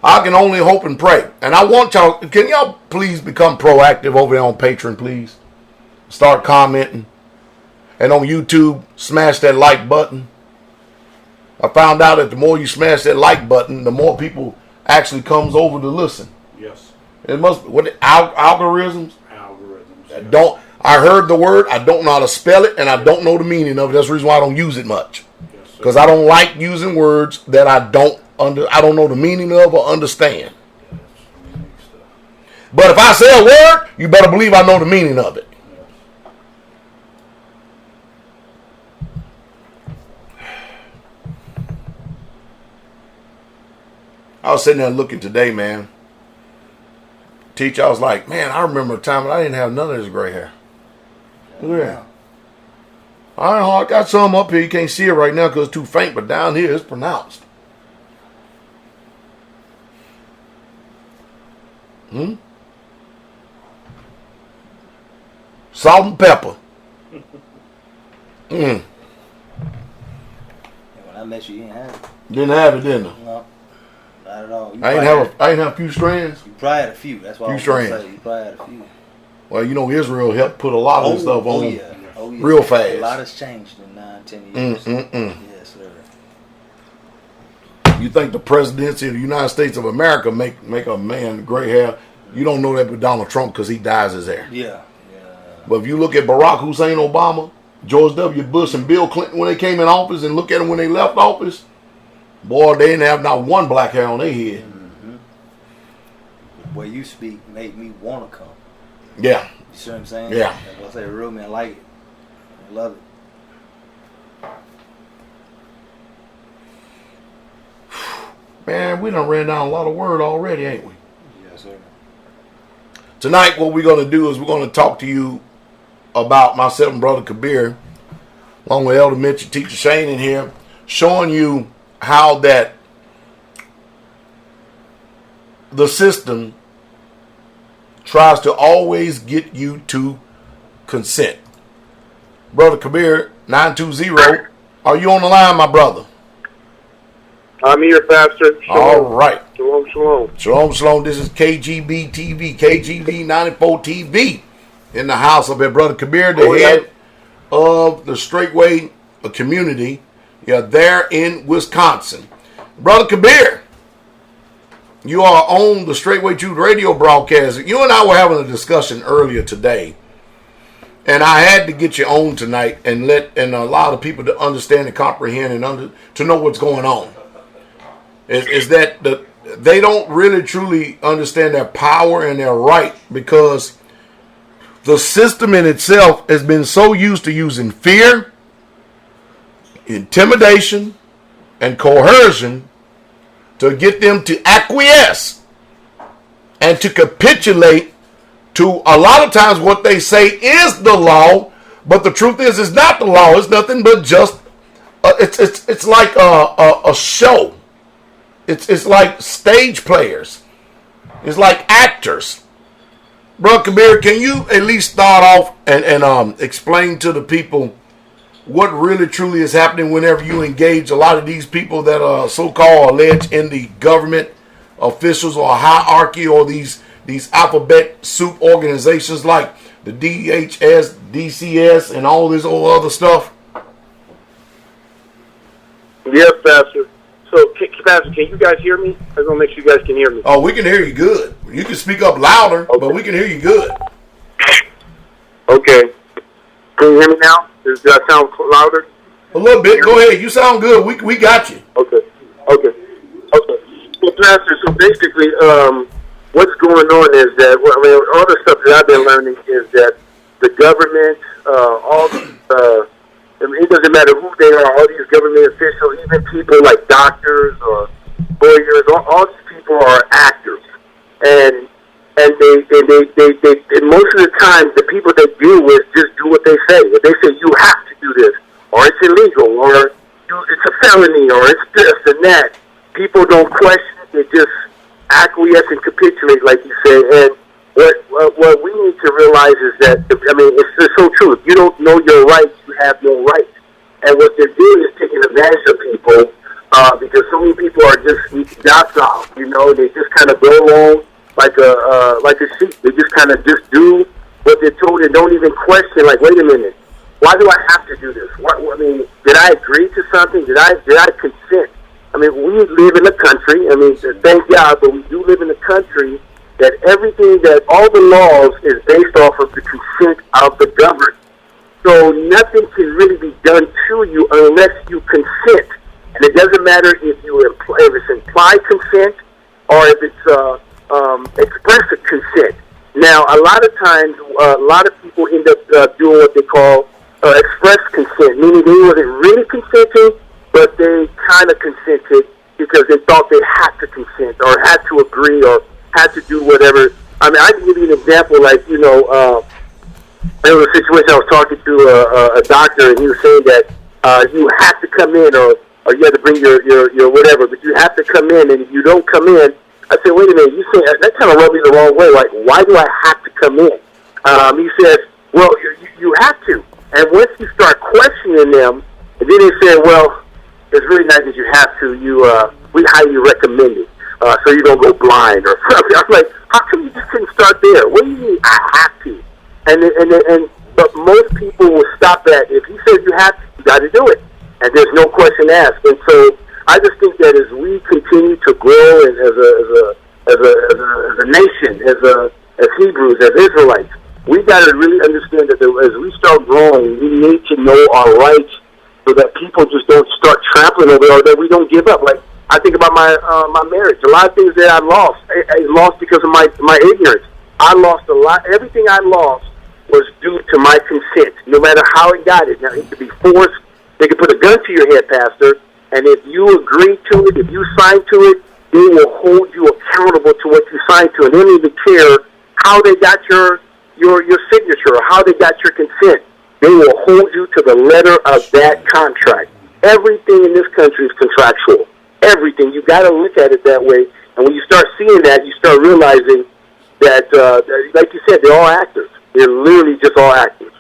I can only hope and pray. And I want y'all, can y'all please become proactive over there on Patreon, please? Start commenting. And on YouTube, smash that like button. I found out that the more you smash that like button, the more people actually comes over to listen. Yes. It must be, what, algorithms? Algorithms. Yes. I heard the word, I don't know how to spell it, and I don't know the meaning of it. That's the reason why I don't use it much. Because I don't like using words that I don't know the meaning of or understand. But if I say a word, you better believe I know the meaning of it. I was sitting there looking today, man. Teacher, I was like, man, I remember a time when I didn't have none of this gray hair. Look at that. I got some up here. You can't see it right now because it's too faint, but down here it's pronounced. Salt and pepper. When I met you, you didn't have it. Didn't have it, didn't I? No, not at all. I ain't have a few strands. You probably had a few. That's why I was gonna say you probably had a few. Well, you know, Israel helped put a lot of this stuff on yeah. real fast. A lot has changed in 9-10 years. Yes, sir. You think the presidency of the United States of America make a man gray hair? You don't know that with Donald Trump because he dyes his hair. Yeah. But if you look at Barack Hussein Obama, George W. Bush, and Bill Clinton when they came in office, and look at them when they left office, boy, they didn't have not one black hair on their head. The way you speak made me want to come. Yeah. You see what I'm saying? Yeah. That's why I say, real man, I like it. I love it. Man, we done ran down a lot of word already, ain't we? Yes, sir. Tonight, what we're going to do is we're going to talk to you about myself and Brother Kabir, along with Elder Mitch and Teacher Shane in here, showing you how that the system tries to always get you to consent. Brother Kabir, 920, are you on the line, my brother? I'm here, Pastor. Shalom. All right. Shalom, shalom. Shalom, shalom. This is KGB TV, KGB 94 TV. In the house of Brother Kabir, the head of the Straitway community. Yeah, there in Wisconsin. Brother Kabir, you are on the Straitway Truth radio broadcast. You and I were having a discussion earlier today, and I had to get you on tonight and allow the people to understand and comprehend and to know what's going on. Is that they don't really truly understand their power and their right, because the system in itself has been so used to using fear, intimidation, and coercion to get them to acquiesce and to capitulate to a lot of times what they say is the law, but the truth is it's not the law. It's nothing but just it's like a show. It's like stage players. It's like actors. Brother Kabir, can you at least start off and explain to the people what really truly is happening whenever you engage a lot of these people that are so-called alleged in the government officials or hierarchy, or these alphabet soup organizations like the DHS, DCS, and all this old other stuff? Yes, Pastor. So, Pastor, can you guys hear me? I just want to make sure you guys can hear me. Oh, we can hear you good. You can speak up louder, okay, but we can hear you good. Okay. Can you hear me now? Does that sound louder? A little bit. Go ahead. You sound good. We got you. Okay. Well, Pastor, so basically, what's going on is that, all the stuff that I've been learning is that the government, it doesn't matter who they are, all these government officials, even people like doctors or lawyers, all these people are actors. And they most of the time, the people they deal with just do what they say. If they say, you have to do this, or it's illegal, or it's a felony, or it's this and that, people don't question it. They just acquiesce and capitulate, like you say. And what we need to realize is that, it's so true. If you don't know your rights, you have no rights. And what they're doing is taking advantage of people, because so many people are just docile. They just kind of go along like a sheep. They just kind of just do what they're told and don't even question. Like, wait a minute, why do I have to do this? Did I agree to something? Did I consent? We live in a country. Thank God, but we do live in a country that everything, that all the laws is based off of the consent of the governed. So nothing can really be done to you unless you consent. And it doesn't matter if it's implied consent or if it's explicit consent. Now, a lot of times, a lot of people end up doing what they call express consent, meaning they wasn't really consenting, but they kind of consented because they thought they had to consent or had to agree or had to do whatever. I can give you an example, like, there was a situation I was talking to a doctor, and he was saying that you have to come in, or you have to bring your whatever, but you have to come in, and if you don't come in, I said, wait a minute, you say that kind of rubbed me the wrong way. Like, why do I have to come in? He said, well, you have to. And once you start questioning them, and then they said, well, it's really nice that you have to. We highly recommend it, so you don't go blind or something. I'm like, how come you just couldn't start there? What do you mean? I have to. But most people will stop at, if he says you have to, you got to do it, and there's no question asked. And so I just think that as we continue to grow and as a nation, as Hebrews, as Israelites, we got to really understand that as we start growing, we need to know our rights so that people just don't start trampling over, or that we don't give up. Like, I think about my marriage. A lot of things that I lost because of my ignorance. I lost a lot. Everything I lost was due to my consent, no matter how it got it. Now, it could be forced. They could put a gun to your head, Pastor, and if you agree to it, if you sign to it, they will hold you accountable to what you signed to, and they don't even care how they got your signature or how they got your consent. They will hold you to the letter of that contract. Everything in this country is contractual. Everything. You got to look at it that way, and when you start seeing that, you start realizing that, like you said, they're all actors. They're literally just all actors.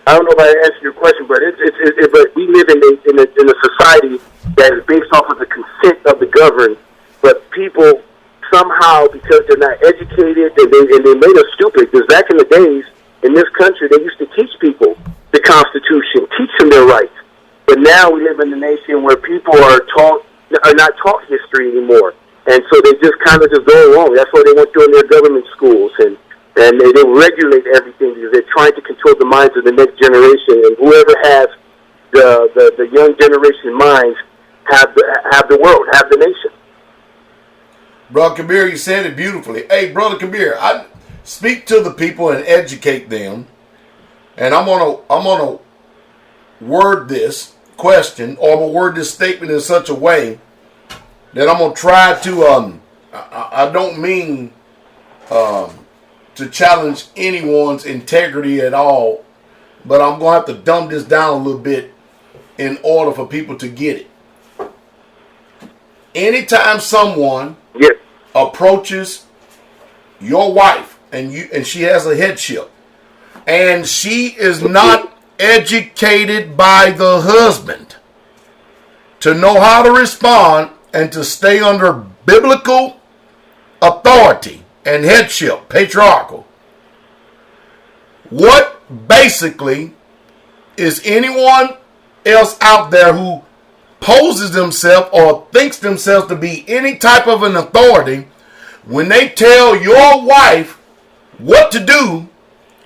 I don't know if I answered your question, but but we live in a society that is based off of the consent of the governed. But people somehow, because they're not educated, and they made us stupid. Because back in the days in this country, they used to teach people the Constitution, teach them their rights. But now we live in a nation where people are not taught history anymore, and so they just kind of just go along. That's why they went through in their government schools and they regulate everything because they're trying to control the minds of the next generation. And whoever has the young generation minds have the world, have the nation. Brother Kabir, you said it beautifully. Hey, Brother Kabir, I speak to the people and educate them. And I'm gonna word this question, or I'm gonna word this statement in such a way that I'm gonna try to I don't mean to challenge anyone's integrity at all, but I'm gonna have to dumb this down a little bit in order for people to get it. Anytime someone approaches your wife and she has a headship and she is not educated by the husband to know how to respond and to stay under biblical authority and headship, patriarchal, what basically is anyone else out there who poses themselves or thinks themselves to be any type of an authority when they tell your wife what to do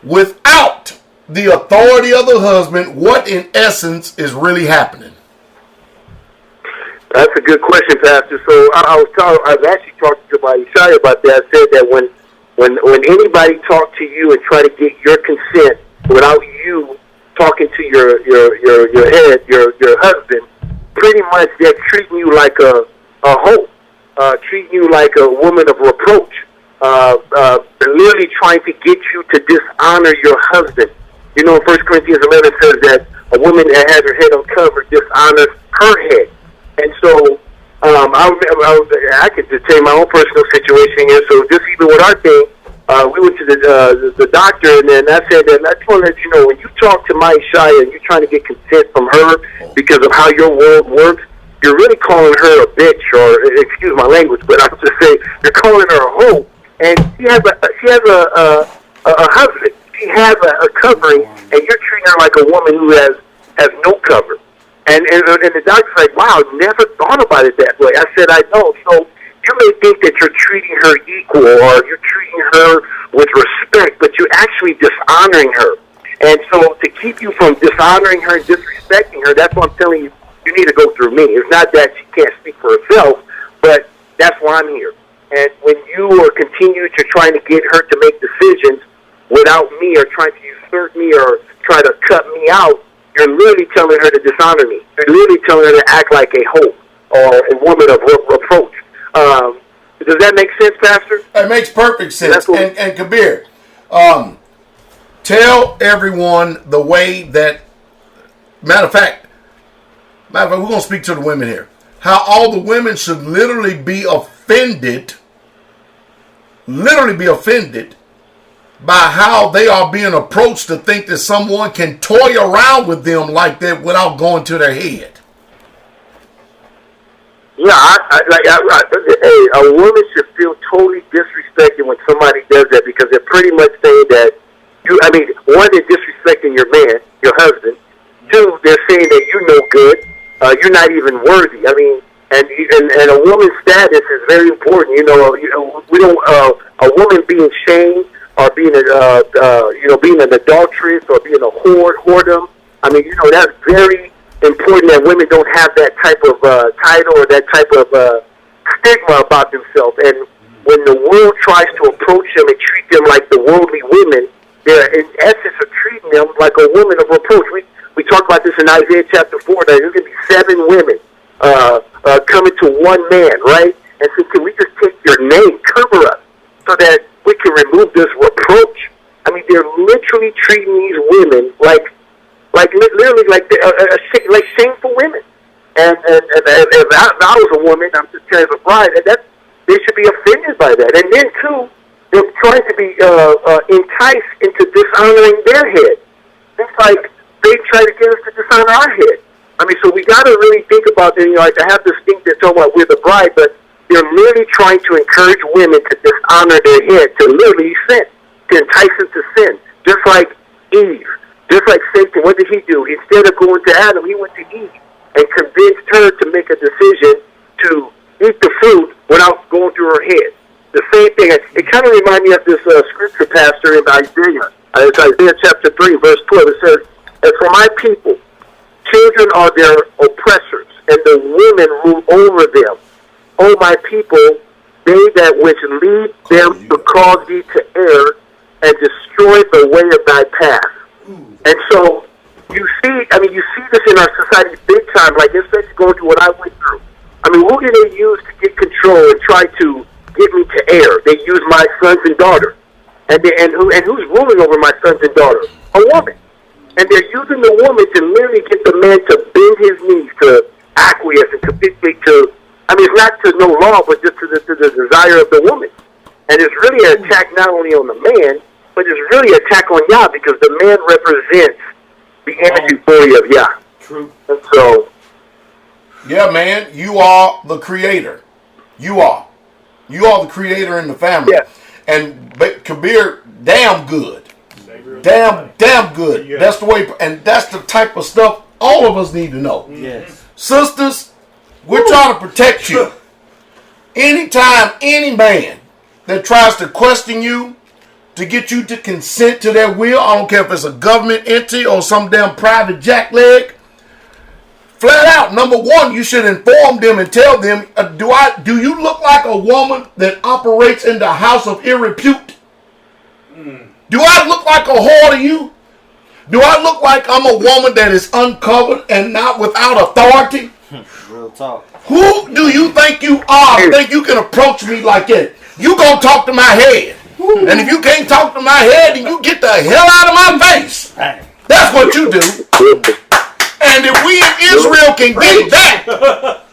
without the authority of the husband? What in essence is really happening? That's a good question, Pastor. So I was actually talking to my Ishaya about that. I said that when anybody talks to you and try to get your consent without you talking to your husband, pretty much they're treating you like a hoe, treating you like a woman of reproach, literally trying to get you to dishonor your husband. You know, 1 Corinthians 11 says that a woman that has her head uncovered dishonors her head. And so I could just tell you my own personal situation here. So just even with our thing, we went to the doctor, and then I said that, and I told her that, you know, when you talk to my Shia and you're trying to get consent from her because of how your world works, you're really calling her a bitch, or excuse my language, but I'll just say you're calling her a hoe. And she has a husband. She has a covering, and you're treating her like a woman who has no cover. And the doctor's like, wow, never thought about it that way. I said, I know. So you may think that you're treating her equal or you're treating her with respect, but you're actually dishonoring her. And so to keep you from dishonoring her and disrespecting her, that's what I'm telling you, you need to go through me. It's not that she can't speak for herself, but that's why I'm here. And when you are continue to trying to get her to make decisions without me or trying to usurp me or try to cut me out, you're literally telling her to dishonor me. You're literally telling her to act like a hoe or a woman of reproach. Does that make sense, Pastor? It makes perfect sense. And Kabir, tell everyone the way that, matter of fact, we're going to speak to the women here. How all the women should literally be offended by how they are being approached to think that someone can toy around with them like that without going to their head. Yeah, hey, a woman should feel totally disrespected when somebody does that because they're pretty much saying that one, they're disrespecting your man, your husband. Two, they're saying that you're no good, you're not even worthy. I mean, and a woman's status is very important. We don't a woman being shamed or being being an adulteress or being a whoredom. I mean, that's very important that women don't have that type of title or that type of stigma about themselves. And when the world tries to approach them and treat them like the worldly women, they're in essence of treating them like a woman of reproach. We talk about this in Isaiah chapter 4, that there's going to be 7 women coming to one man, right? And so can we just take your name, cover us, so that we can remove this reproach? I mean, they're literally treating these women like literally like shameful women. And if I was a woman, I'm just telling you as a bride, they should be offended by that. And then too, they're trying to be enticed into dishonoring their head. It's like they try to get us to dishonor our head. I mean, so we got to really think about it. Like I have this thing that's talking about we're the bride, but they're literally trying to encourage women to dishonor their head, to literally sin, to entice them to sin, just like Eve. Just like Satan, what did he do? Instead of going to Adam, he went to Eve and convinced her to make a decision to eat the fruit without going through her head. The same thing. It kind of reminds me of this scripture pastor in Isaiah. It's Isaiah chapter 3, verse 12. It says, "And for my people, children are their oppressors, and the women rule over them. O my people, they that which lead them to cause thee to err, and destroy the way of thy path." And so you see this in our society big time, like especially going through what I went through. I mean, who do they use to get control and try to get me to err? They use my sons and daughters. And who's ruling over my sons and daughters? A woman. And they're using the woman to literally get the man to bend his knees, to acquiesce and capitulate to, it's not to no law, but just to the desire of the woman. And it's really an attack not only on the man, but it's really an attack on Yah, because the man represents the energy glory of Yah. True. And so, yeah, man, you are the creator. You are the creator in the family. Yeah. And Kabir, damn good. Damn good. Yeah. That's the way, and that's the type of stuff all of us need to know. Yes. Sisters, we're trying to protect you. Anytime any man that tries to question you, to get you to consent to their will, I don't care if it's a government entity or some damn private jackleg, flat out, number one, you should inform them and tell them, do you look like a woman that operates in the house of ill repute? Do I look like a whore to you? Do I look like I'm a woman that is uncovered and not without authority? Real talk. Who do you think you are? Think you can approach me like that? You gonna talk to my head. And if you can't talk to my head, then you get the hell out of my face. That's what you do. And if we in Israel can get that,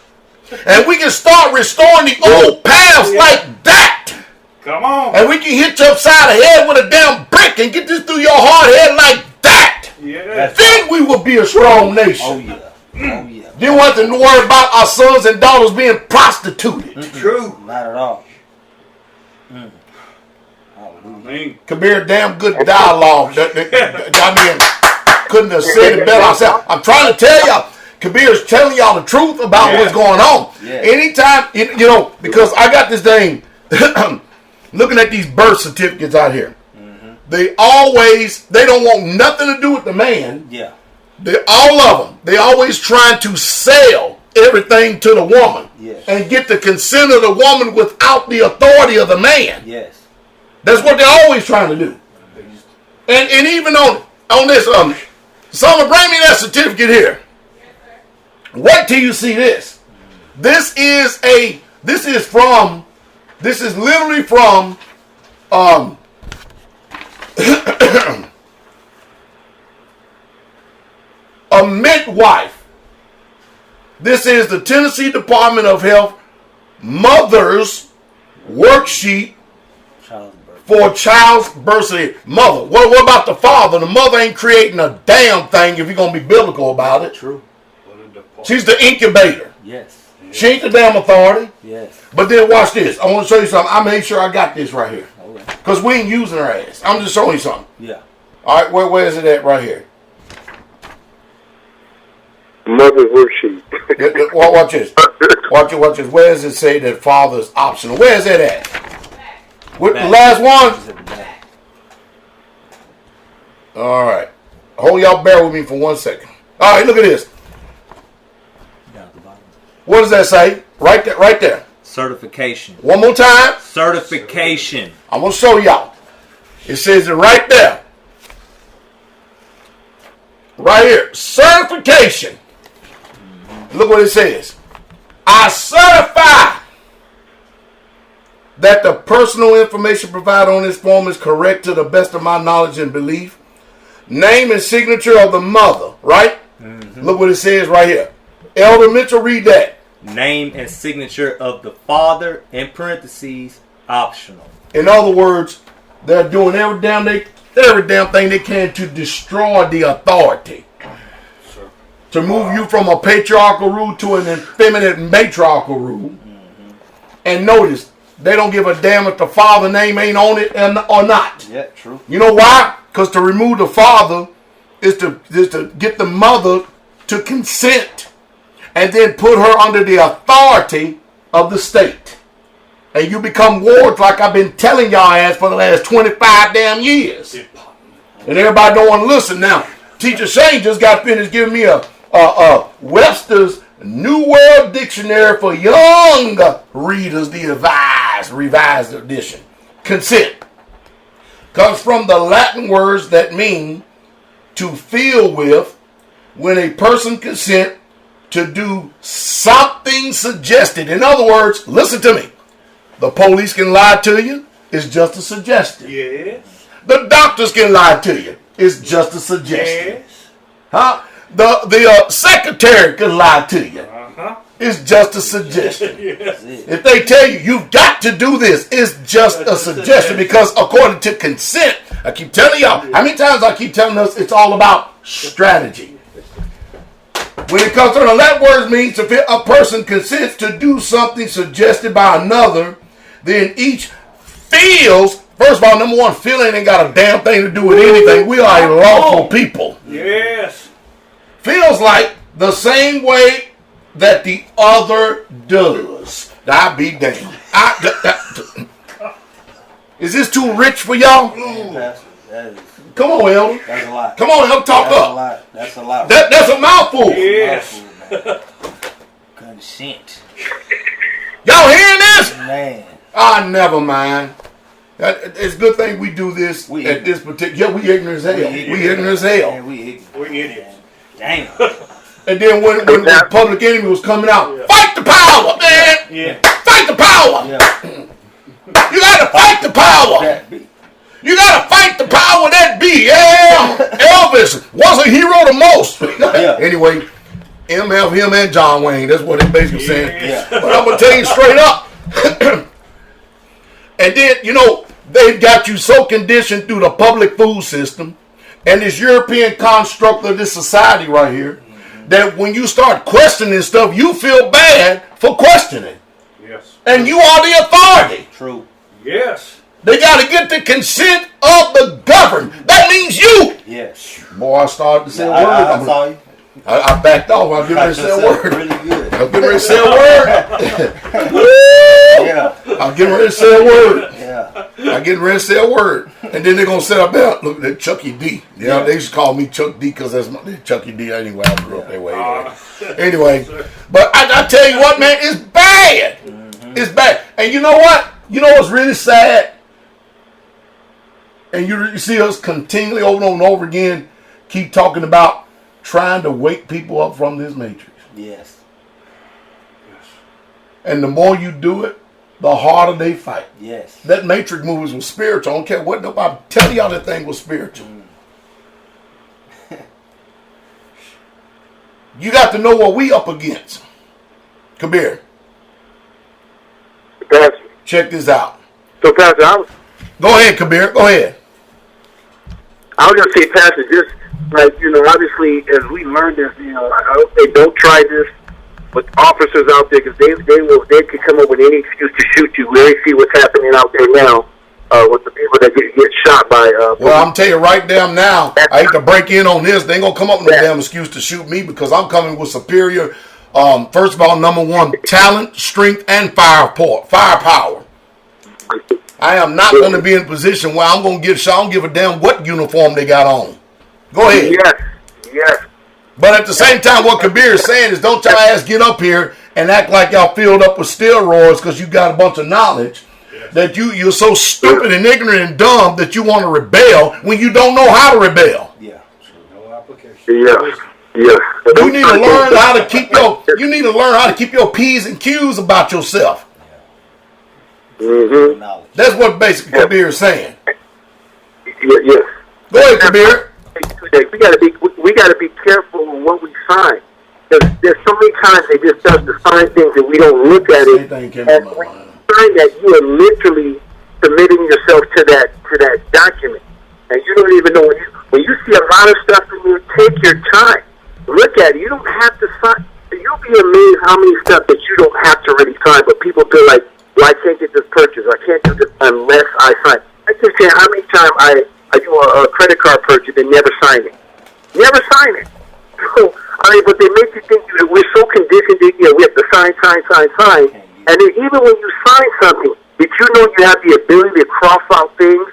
and we can start restoring the old paths like that, Come on. and we can hit you upside the head with a damn brick and get this through your hard head like that, Yeah. then we will be a strong nation. Oh yeah. Oh yeah. Then we don't have to worry about our sons and daughters being prostituted. True. Not at all. Kabir, damn good dialogue. Couldn't have said it better myself. I'm trying to tell y'all, Kabir's telling y'all the truth about what's going on. Yeah. Anytime, because I got this thing, looking at these birth certificates out here. They don't want nothing to do with the man. Yeah. All of them. They always trying to sell everything to the woman. Yes. And get the consent of the woman without the authority of the man. Yes. That's what they're always trying to do. And even on this, someone bring me that certificate here. Wait till you see this. This is literally from a midwife. This is the Tennessee Department of Health Mother's Worksheet for child's birth certificate. Mother. What about the father? The mother ain't creating a damn thing if you're going to be biblical about it. True. She's the incubator. Yes. She ain't the damn authority. Yes. But then watch this. I want to show you something. I made sure I got this right here. Okay. Because we ain't using her ass. I'm just showing you something. Yeah. All right, where is it at right here? Mother's worksheet. Watch this. Watch this. Where does it say that father's optional? Where is that at? What, the last one? All right. Hold y'all, bear with me for 1 second. All right, look at this. Down at the bottom. What does that say? Right there. Right there. Certification. One more time. Certification. I'm going to show y'all. It says it right there. Right here. Certification. Look what it says. I certify that the personal information provided on this form is correct to the best of my knowledge and belief. Name and signature of the mother, right? Mm-hmm. Look what it says right here. Elder Mitchell, read that. Name and signature of the father, in parentheses, optional. In other words, they're doing every damn thing they can to destroy the authority. To move you from a patriarchal rule to an effeminate matriarchal rule. Mm-hmm. And notice, they don't give a damn if the father name ain't on it or not. Yeah, true. You know why? Because to remove the father is to get the mother to consent and then put her under the authority of the state. And you become wards like I've been telling y'all ass for the last 25 damn years. And everybody don't want to listen now. Teacher Shane just got finished giving me a Webster's New World Dictionary for young readers, the revised edition. Consent comes from the Latin words that mean to feel with when a person consent to do something suggested. In other words, listen to me. The police can lie to you. It's just a suggestion. Yes. The doctors can lie to you. It's just a suggestion. Yes. Huh? The secretary can lie to you. Uh-huh. It's just a suggestion. Yes. If they tell you, you've got to do this, it's just a suggestion. Because according to consent, I keep telling y'all, how many times I keep telling us it's all about strategy. When it comes to the Latin words means if a person consents to do something suggested by another, then each feels, first of all, number one, feeling ain't got a damn thing to do with anything. We are a lawful people. Yes. Feels like the same way that the other does. I be damned. Is this too rich for y'all? Come on, Elder. That's a lot. Come on, Elder, talk up. That's a lot. That's a mouthful. Yes. Consent. Y'all hearing this? Man. Never mind. It's a good thing we do this at this particular. Yeah, we ignorant as hell. We ignorant as hell. Man, we ignorant. We idiots. Damn. And then when the Public Enemy was coming out, fight the power, man. Yeah. Fight the power. Yeah. You gotta fight the power. You gotta fight the power that be. Yeah. Elvis was a hero the most. Yeah. Anyway, MF, him, and John Wayne. That's what they're basically saying. Yeah. But I'm gonna tell you straight up. And then, they've got you so conditioned through the public food system and this European construct of this society right here that when you start questioning stuff, you feel bad for questioning. Yes. And you are the authority. True. Yes. They got to get the consent of the governed. That means you. Yes. Boy, I started to say a word. I saw you. I backed off. I'm getting ready to say a word. Really good. I'm getting ready to say a word. Yeah. I'm getting ready to say a word. Yeah. I'm getting ready to say a word. And then they're going to set up there. Look at Chucky D. Yeah, they used to call me Chuck D because that's Chucky D anyway. I grew up that way. Anyway. But I tell you what, man, it's bad. Mm-hmm. It's bad. And you know what? You know what's really sad? And you see us continually over and over again keep talking about trying to wake people up from this matrix. Yes. And the more you do it, the harder they fight. Yes. That matrix movies was spiritual. I don't care what nobody tell y'all that thing was spiritual. You got to know what we up against. Come here. Pastor. Check this out. So, Pastor, Go ahead, Kabir. Go ahead. I was going to say, Pastor, just like, obviously, as we learn this, I would say don't try this with officers out there, because they could come up with any excuse to shoot you. We already see what's happening out there now with the people that get shot by. Well, I'm telling you right damn now, I hate to break in on this. They ain't gonna come up with no damn excuse to shoot me because I'm coming with superior. First of all, number one, talent, strength, and firepower. I am not going to be in a position where I'm going to get shot. I don't give a damn what uniform they got on. Go ahead. Yes. But at the same time, what Kabir is saying is don't y'all ass get up here and act like y'all filled up with steroids because you got a bunch of knowledge that you're so stupid and ignorant and dumb that you want to rebel when you don't know how to rebel. Yeah. No application. Yes. You need to learn how to keep your P's and Q's about yourself. Mm-hmm. That's what basically Kabir is saying. Yes. Go ahead, Kabir. We gotta be careful with what we sign. There's so many times they just does to sign things and we don't look at it. And when you sign that, you are literally submitting yourself to that document, and you don't even know when you see a lot of stuff in there. Take your time, look at it. You don't have to sign. You'll be amazed how many stuff that you don't have to really sign, but people feel like, well, I can't get this purchase. I can't do this unless I sign. I just say how many times I do a credit card purchase and never sign it. Never sign it. So, but they make you think that we're so conditioned that we have to sign. And then even when you sign something, did you know you have the ability to cross out things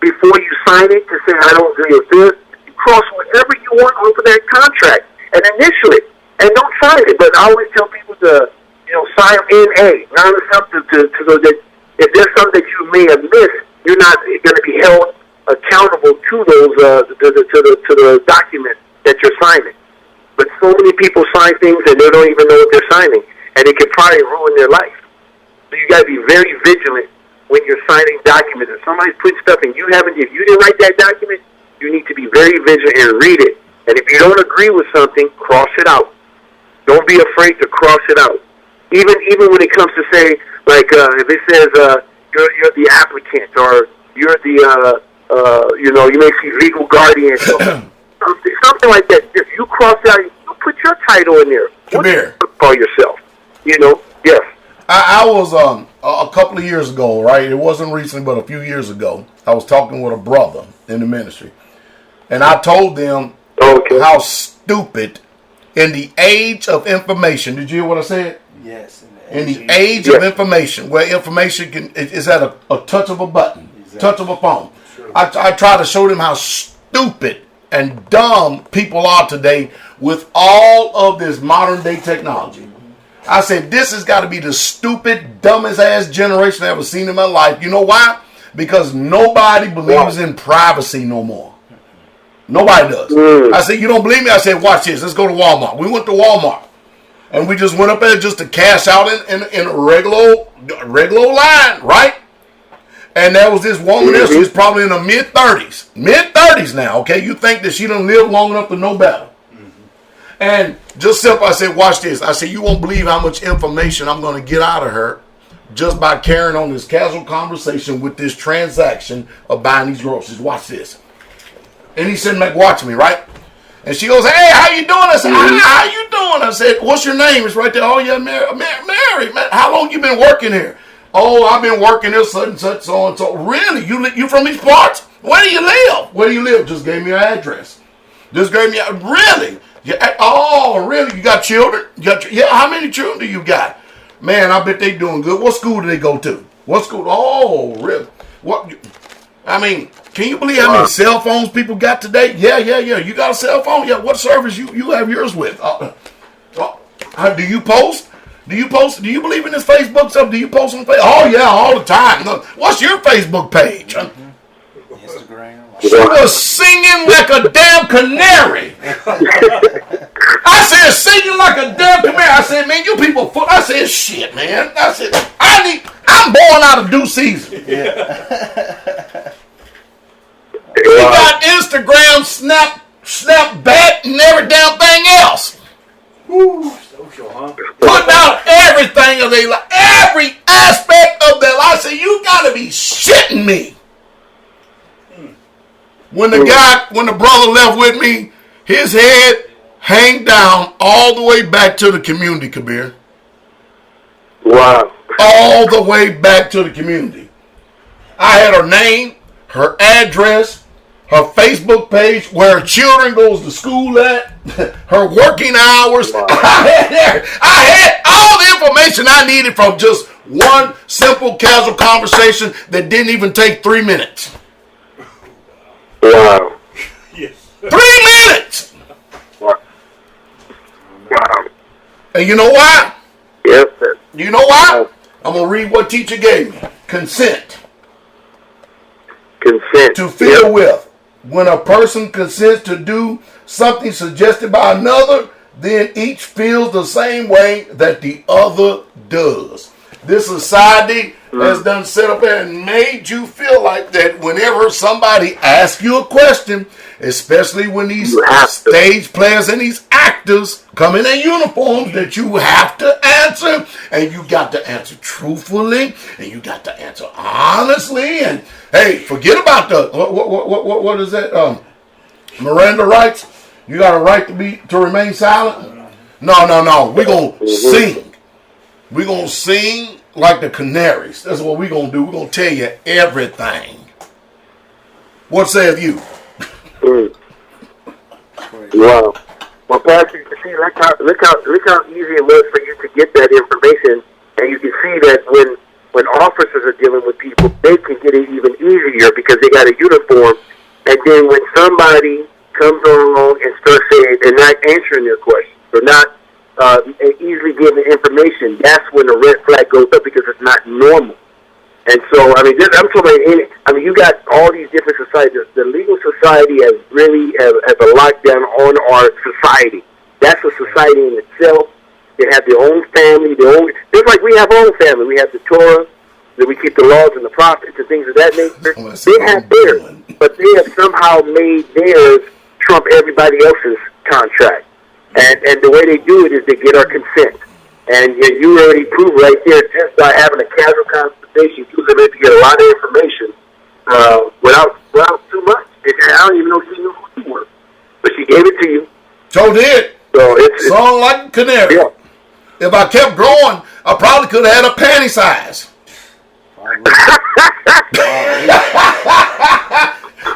before you sign it to say, I don't agree with this? You cross whatever you want over that contract and initial it. And don't sign it. But I always tell people to, sign NA, non-assumptive, to know that if there's something that you may have missed, you're not going to be held accountable to those to the document that you're signing. But so many people sign things and they don't even know what they're signing, and it can probably ruin their life. So you got to be very vigilant when you're signing documents. If somebody's putting stuff and if you didn't write that document, you need to be very vigilant and read it. And if you don't agree with something, cross it out. Don't be afraid to cross it out. Even when it comes to say, like if it says you're the applicant or you're the you may see legal guardian or something like that. If you cross out, you put your title in there. Come here. Call yourself. Yes. I was a couple of years ago, right? It wasn't recently, but a few years ago. I was talking with a brother in the ministry, and I told them how stupid in the age of information. Did you hear what I said? Yes. In the age of information, where information is at a touch of a button, touch of a phone. Sure. I try to show them how stupid and dumb people are today with all of this modern day technology. I said, this has got to be the stupid, dumbest ass generation I've ever seen in my life. You know why? Because nobody believes in privacy no more. Nobody does. I said, you don't believe me? I said, watch this. Let's go to Walmart. We went to Walmart. And we just went up there just to cash out in a regular line, right? And there was this woman there. She's probably in her mid-30s. Mid-30s now, okay? You think that she done lived long enough to know better. And just simple, I said, watch this. I said, you won't believe how much information I'm going to get out of her just by carrying on this casual conversation with this transaction of buying these groceries. Watch this. And he's sitting back watching me, right? And she goes, hey, how you doing? I said, how you doing? I said, what's your name? It's right there. Oh, yeah, Mary, man. How long you been working here? Oh, I've been working here, such and such, so and so. Really? You from these parts? Where do you live? Where do you live? Just gave me your address. Just gave me really? Yeah, oh, really? You got children? Yeah, how many children do you got? Man, I bet they doing good. What school do they go to? What school? Oh, really? What? I mean, can you believe how many cell phones people got today? Yeah. You got a cell phone? Yeah. What service you have yours with? Do you post? Do you believe in this Facebook stuff? Do you post on Facebook? Oh, yeah, all the time. What's your Facebook page? Instagram. She was singing like a damn canary. I said, singing like a damn canary. I said, man, you people full. I said, shit, man. I said, I'm born out of due season. Yeah. We got Instagram, Snapchat, and every damn thing else. Social, huh? Putting out everything of their life, every aspect of their life. I said, you gotta be shitting me. When the brother left with me, his head hang down all the way back to the community, Kabir. Wow. All the way back to the community. I had her name, her address, her Facebook page, where her children goes to school at, her working hours. Wow. I had all the information I needed from just one simple casual conversation that didn't even take 3 minutes. Wow. Yes. 3 minutes! Wow. And you know why? Yes, sir. You know why? I'm going to read what teacher gave me. Consent. Consent. To feel with. When a person consents to do something suggested by another, then each feels the same way that the other does. This society has done set up and made you feel like that whenever somebody asks you a question, especially when these stage players and these actors come in their uniforms, that you have to answer, and you got to answer truthfully, and you got to answer honestly, and hey, forget about the what is that? Miranda rights. You got a right to remain silent. No. We're gonna sing. We're gonna sing like the canaries. That's what we're gonna do. We're gonna tell you everything. What saith you? Wow. Well, Pastor, you can see look how easy it was for you to get that information, and you can see that when officers are dealing with people, they can get it even easier because they got a uniform. And then when somebody comes along and starts saying they're not answering their questions, they're not easily giving information, that's when the red flag goes up because it's not normal. And so, I mean, I'm talking about, you got all these different societies. The legal society has really has a lockdown on our society. That's a society in itself. They have their own family, just like we have our own family. We have the Torah, that we keep the laws and the prophets and things of that nature. They have theirs, but they have somehow made theirs trump everybody else's contract. And the way they do it is they get our consent. And you already proved right there, just by having a casual conversation, you were able to get a lot of information without too much. I don't even know if she knew who you were, but she gave it to you. So did. So it's song like a canary. Yeah. If I kept growing, I probably could have had a panty size.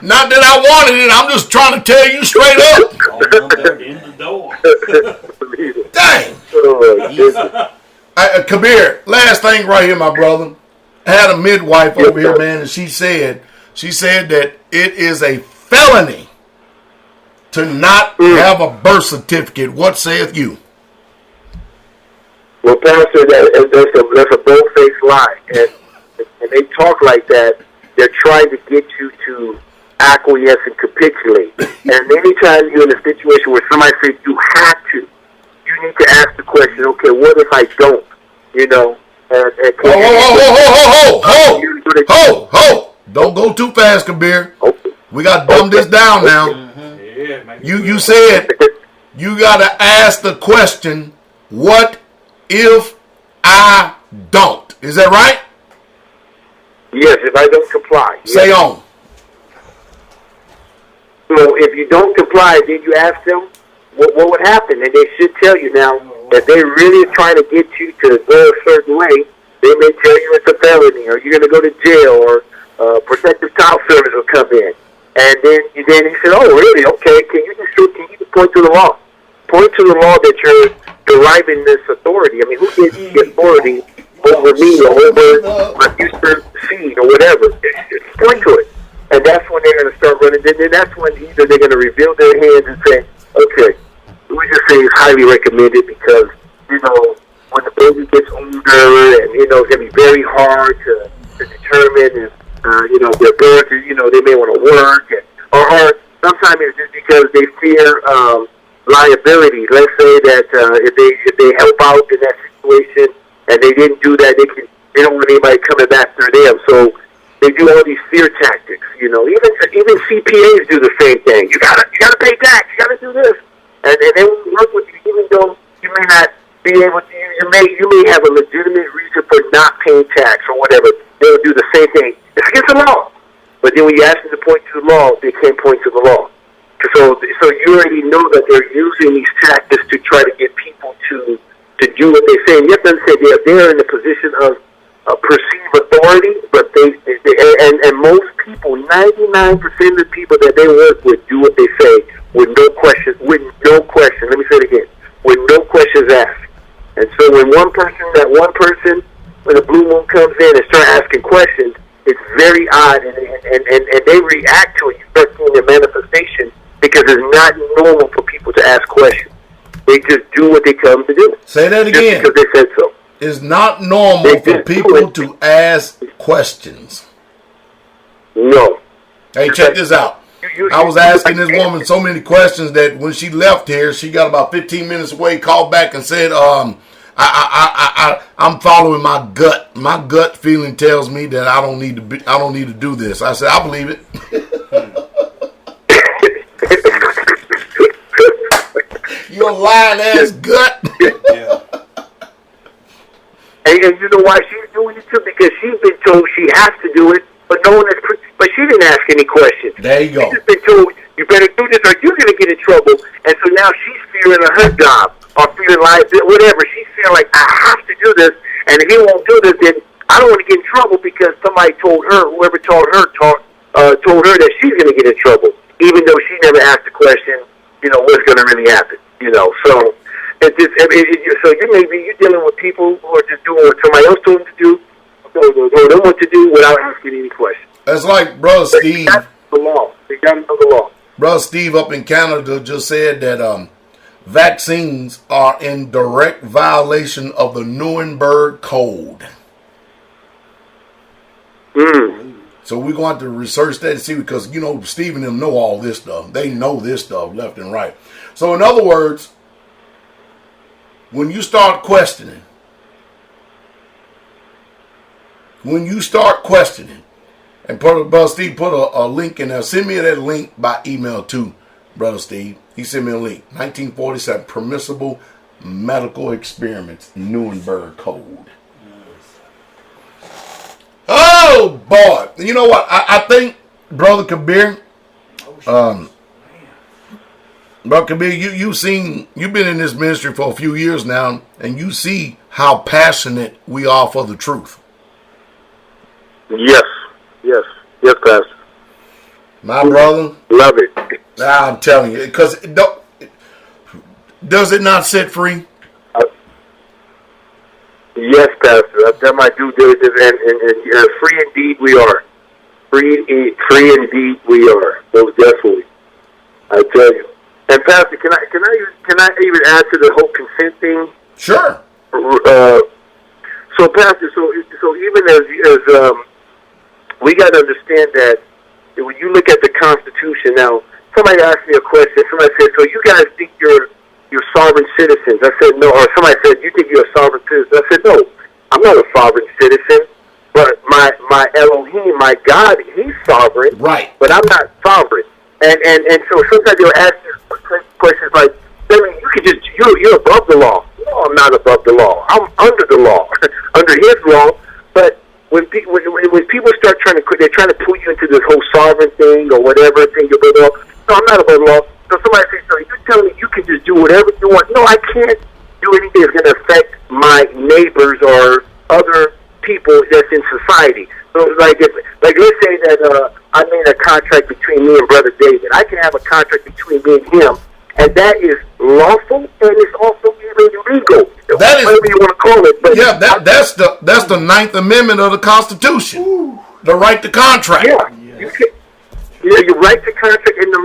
Not that I wanted it. I'm just trying to tell you straight up. In the door. Dang. Oh, Kabir, last thing right here, my brother. I had a midwife over here, man, and she said that it is a felony to not have a birth certificate. What saith you? Well, Pastor, that's a bold-faced lie. And they talk like that, they're trying to get you to acquiesce and capitulate. And anytime you're in a situation where somebody says you have to, you need to ask the question, okay, what if I don't? Ho! Don't go too fast, Kabir. Okay. We got to dumb this down now. Yeah, You said you got to ask the question, what if I don't? Is that right? Yes, if I don't comply. Yes. Say on. So if you don't comply, then you ask them what would happen, and they should tell you. Now, if they really are trying to get you to go a certain way, they may tell you it's a felony, or you're going to go to jail, or protective child service will come in. And then he said, "Oh, really? Okay. Can you just point to the law? Point to the law that you're deriving this authority. I mean, who gives you the authority over me or over my future seed or whatever? Just point to it." And that's when they're going to start running. Then that's when either they're going to reveal their hands and say, "Okay, we just say it's highly recommended because when the baby gets older, and it's going to be very hard to determine if their birth, they may want to work, or sometimes it's just because they fear liability. Let's say that if they help out in that situation and they didn't do that, they don't want anybody coming after them. So they do all these fear tactics. Even CPAs do the same thing. You gotta pay tax. You gotta do this, and they will work with you even though you may not be able to. You may have a legitimate reason for not paying tax or whatever. They'll do the same thing. It's against the law. But then when you ask them to point to the law, they can't point to the law. So you already know that they're using these tactics to try to get people to do what they say. And you have to understand they're in the position of perceived authority, but and most people, 99% of the people that they work with do what they say with no question. With no question. Let me say it again. With no questions asked. And so when when the blue moon comes in and start asking questions, it's very odd, and they react to it. You start seeing their manifestation because it's not normal for people to ask questions. They just do what they tell them to do. Say that again. Just because they said so. It's not normal for people to ask questions. No. Hey, check this out. I was asking this woman so many questions that when she left here, she got about 15 minutes away, called back and said, I'm following my gut. My gut feeling tells me that I don't need to do this. I said, I believe it. Your lying ass gut. Yeah. And you know why she's doing it too? Because she's been told she has to do it, but no one has. But she didn't ask any questions. There you go. She's just been told you better do this or you're going to get in trouble. And so now she's fearing her job or feeling like whatever. She's feeling like I have to do this, and if he won't do this, then I don't want to get in trouble because somebody told her, whoever told her that she's going to get in trouble, even though she never asked the question. What's going to really happen? So. So you're dealing with people who are just doing what somebody else told them to do, or know what to do without asking any questions. That's like Brother Steve. That's the law. They got to know the law. Brother Steve up in Canada just said that vaccines are in direct violation of the Nuremberg Code. So we're going to research that and see, because Steve and them know all this stuff. They know this stuff left and right. So in other words, when you start questioning, and Brother Steve put a link in there. Send me that link by email too, Brother Steve. He sent me a link. 1947 Permissible Medical Experiments, Nuremberg Code. Oh boy! You know what? I think Brother Kabir, Brother Kabir, you've been in this ministry for a few years now, and you see how passionate we are for the truth. Yes, Pastor. My brother, love it. I'm telling you, because does it not set free? Yes, Pastor. I've done my due diligence, and free indeed we are. Free indeed we are. Most definitely, I tell you. And Pastor, can I even add to the whole consent thing? Sure. So Pastor, so even as we got to understand that when you look at the Constitution now, somebody asked me a question. Somebody said, "So you guys think you're sovereign citizens?" I said, "No." Or somebody said, "You think you're a sovereign citizen?" I said, "No, I'm not a sovereign citizen. But my Elohim, my God, He's sovereign. Right. But I'm not sovereign." And so sometimes they'll ask you questions like, I mean, you're above the law. No, I'm not above the law. I'm under the law, under His law. But when people start they're trying to pull you into this whole sovereign thing or whatever thing you're above the law. No, I'm not above the law. So somebody says, so you're telling me you can just do whatever you want? No, I can't do anything that's going to affect my neighbors or other people that's in society. So like let's say that I made a contract between me and Brother David. I can have a contract between me and him, and that is lawful, and it's also even illegal. That is, whatever you want to call it. But yeah, that's the 9th Amendment of the Constitution. Ooh. The right to contract. Yeah, your right to contract, and to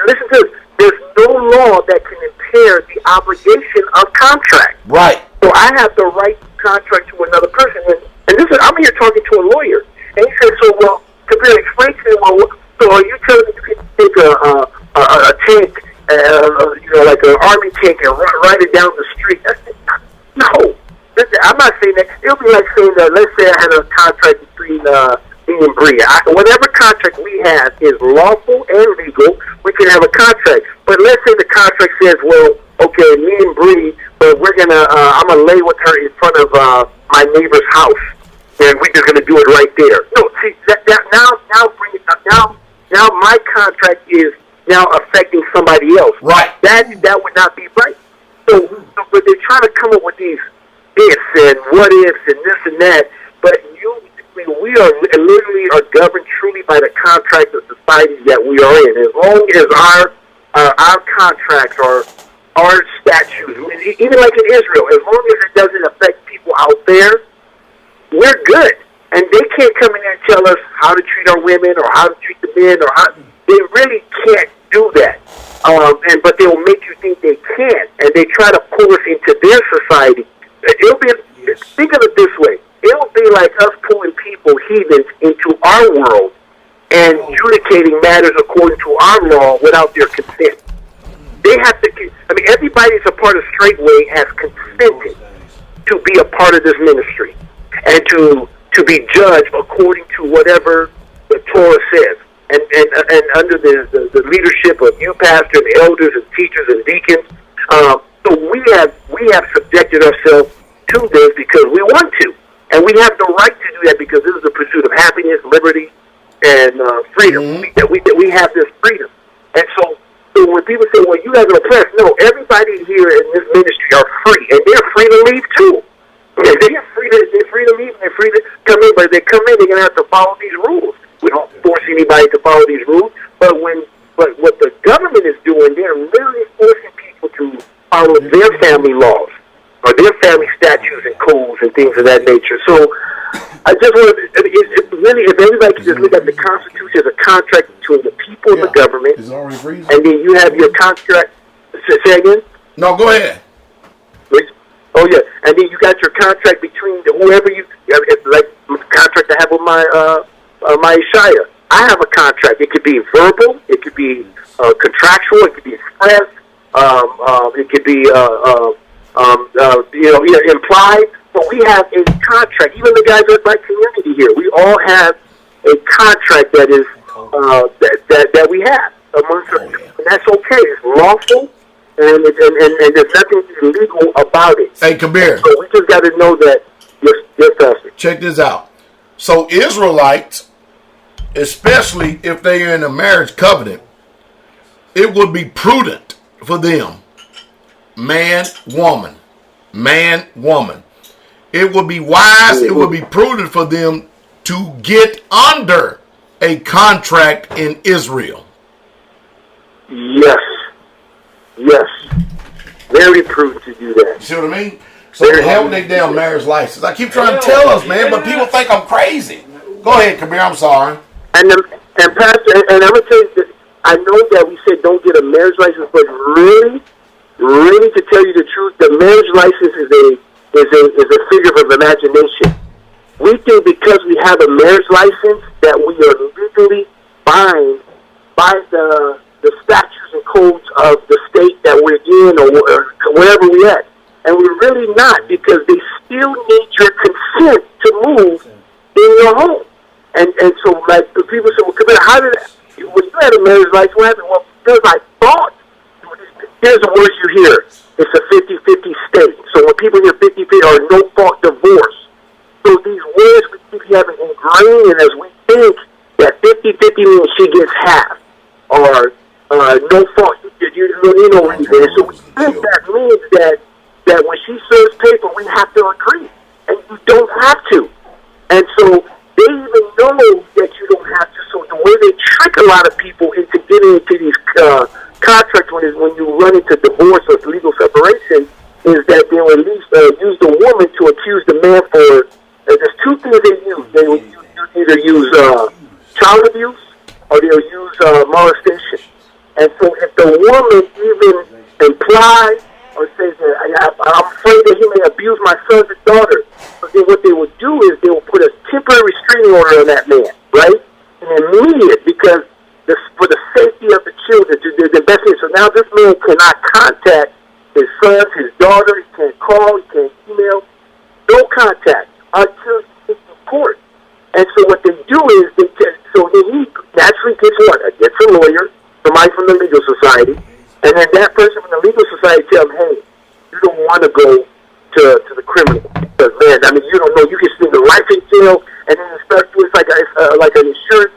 listen to this, there's no law that can impair the obligation of contract. Right. So I have the right to contract to another person, and this is, I'm here talking to a lawyer, and he said, "So well, Kabir, explain to me, well, so are you telling me you can take a tank, like an army tank, and ride it down the street?" I said, "No, I'm not saying that. It'll be like saying that. Let's say I had a contract between me and Bree. Whatever contract we have is lawful and legal. We can have a contract. But let's say the contract says, well, okay, me and Bree, but I'm gonna lay with her in front of my neighbor's house, and we're just gonna do it right there. No, see now bring it up. Now my contract is now affecting somebody else. Right. That would not be right. So but they're trying to come up with these ifs and what ifs and this and that. But we literally are governed truly by the contract of society that we are in. As long as our contracts are our statutes, even like in Israel, as long as it doesn't affect people out there, we're good. And they can't come in there and tell us how to treat our women or how to treat the men or how. They really can't do that. But they will make you think they can, and they try to pull us into their society. Think of it this way. It'll be like us pulling people, heathens, into our world and adjudicating matters according to our law without their consent. They have to, everybody that's a part of Straitway has consented to be a part of this ministry and to be judged according to whatever the Torah says. And under the leadership of you pastors and elders and teachers and deacons. So we have subjected ourselves to this because we want to. And we have the right to do that because this is the pursuit of happiness, liberty, and freedom. That we have this freedom. And so when people say, well, you guys are oppressed, no, everybody here in this ministry are free. And they're free to leave too. They're free to leave and they're free to come in, but if they come in, they're going to have to follow these rules. We don't force anybody to follow these rules, but what the government is doing, they're literally forcing people to follow their family laws or their family statutes and codes and things of that nature. So I just want to, really, if everybody could just look at the Constitution as a contract between the people and the government, and then you have your contract. Say again? No, go ahead. Oh yeah, and then you got your contract between whoever you, like the contract I have with my Shia. I have a contract. It could be verbal. It could be contractual. It could be express. It could be implied. But we have a contract. Even the guys in my community here, we all have a contract that is that we have amongst us, and that's okay. It's lawful, and there's nothing illegal about it. Hey, Kabir. So we just got to know that. Yes, Pastor. Check this out. So Israelites, especially if they are in a marriage covenant, it would be prudent for them, man, woman. It would be wise, it would be prudent for them to get under a contract in Israel. Yes. Very prudent to do that. You see what I mean? So they have their damn marriage license. I keep trying to tell us, man, but people think I'm crazy. Go ahead, Kabir, I'm sorry. And Pastor, and I'm going to tell you that I know that we said don't get a marriage license, but really to tell you the truth, the marriage license is a figure of imagination. We think because we have a marriage license that we are legally bound by the statutes and codes of the state that we're in or wherever we're at. And we're really not, because they still need your consent to move in your home. And so, like, the people say, well, Kabir, how did when you had a marriage license, what happened? Well, because I thought, here's the words you hear, it's a 50-50 state. So when people hear 50-50 or no-fault divorce, so these words we keep having ingrained in us, we think that 50-50 means she gets half, or no fault, you know what I'm saying. So we think that means that when she serves paper, we have to agree, and you don't have to. And so they even know that you don't have to. So the way they trick a lot of people into getting into these contracts when you run into divorce or legal separation is that they'll at least use the woman to accuse the man for. There's two things they use. They will either use child abuse or they'll use molestation. And so if the woman even implies or says that I'm afraid that he may abuse my son's daughter, but then what they will do is they will put a temporary restraining order on that man, right? And immediate, because for the safety of the children, the best thing. So now this man cannot contact his son, his daughter. He can't call, he can't email, no contact until he gets to court. And so what they do is so then he naturally gets what? Gets a lawyer, somebody from the legal society. And then that person from the legal society tells him, hey, you don't want to go to the criminal. Because, man, I mean, you don't know. You can spend the life in jail, and then it starts doing like an insurance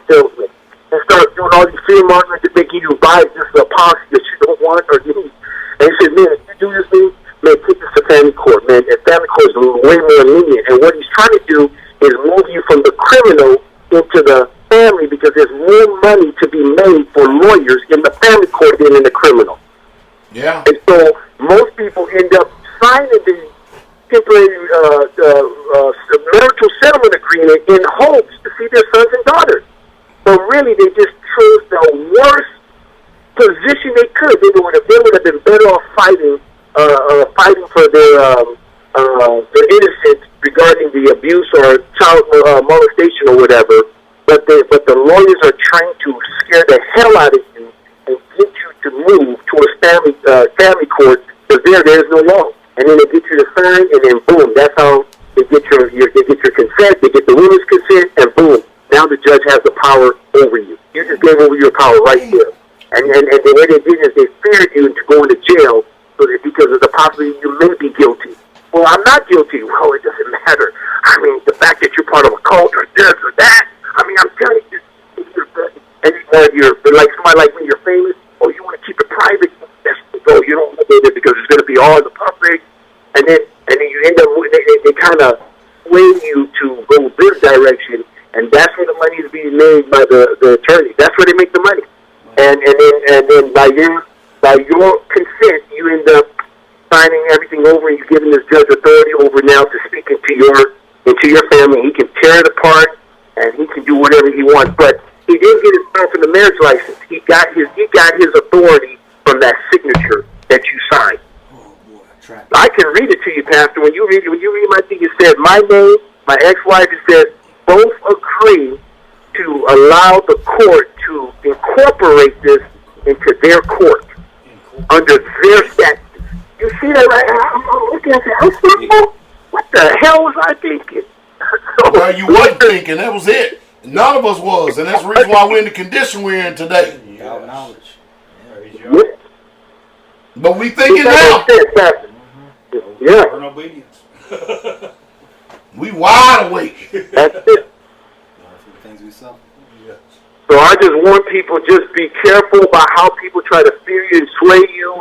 salesman. And start doing all these fear mongering to making you to buy this policy that you don't want or need. And he said, man, if you do this thing, man, take this to family court, man. And family court is way more lenient. And what he's trying to do is move you from the criminal into the family, because there's more money to be made for lawyers in the family court than in the criminal. Yeah. And so most people end up signing the temporary marital settlement agreement in hopes to see their sons and daughters. But really, they just chose the worst position they could. They would have been better off fighting for their innocence regarding the abuse or child molestation or whatever. But the lawyers are trying to scare the hell out of you and get you to move to a family court, because there is no law. And then they get you to sign, and then boom, that's how they get your consent. They get the woman's consent, and boom, now the judge has the power over you. You just gave over your power right there. And the way they did is they feared you into going to jail, so that because of the possibility you may be guilty. Well, I'm not guilty. Well, it doesn't matter. I mean, the fact that you're part of a cult or this or that. I mean, I'm telling you, you're like somebody like me. You're famous, or you want to keep it private. So you don't want to go there because it's going to be all in the public, and then you end up they kind of sway you to go this direction, and that's where the money is being made by the attorney. That's where they make the money, and then by your consent, you end up signing everything over, and you're giving this judge authority over now to speak into your family. He can tear it apart, and he can do whatever he wants. But he didn't get his power from the marriage license. He got his authority from that signature that you signed. Oh boy, I can read it to you, Pastor. When you read my thing, it says my name, my ex-wife. It says both agree to allow the court to incorporate this into their court under their statutes. You see that right? I'm looking at that. What the hell was I thinking? Well, you wasn't thinking. That was it. None of us was, and that's the reason why we're in the condition we're in today. without knowledge. Yeah. But we thinking now. Yeah. An obedience. We wide awake. That's it. For the things we saw. So I just want people, just be careful about how people try to fear you and sway you,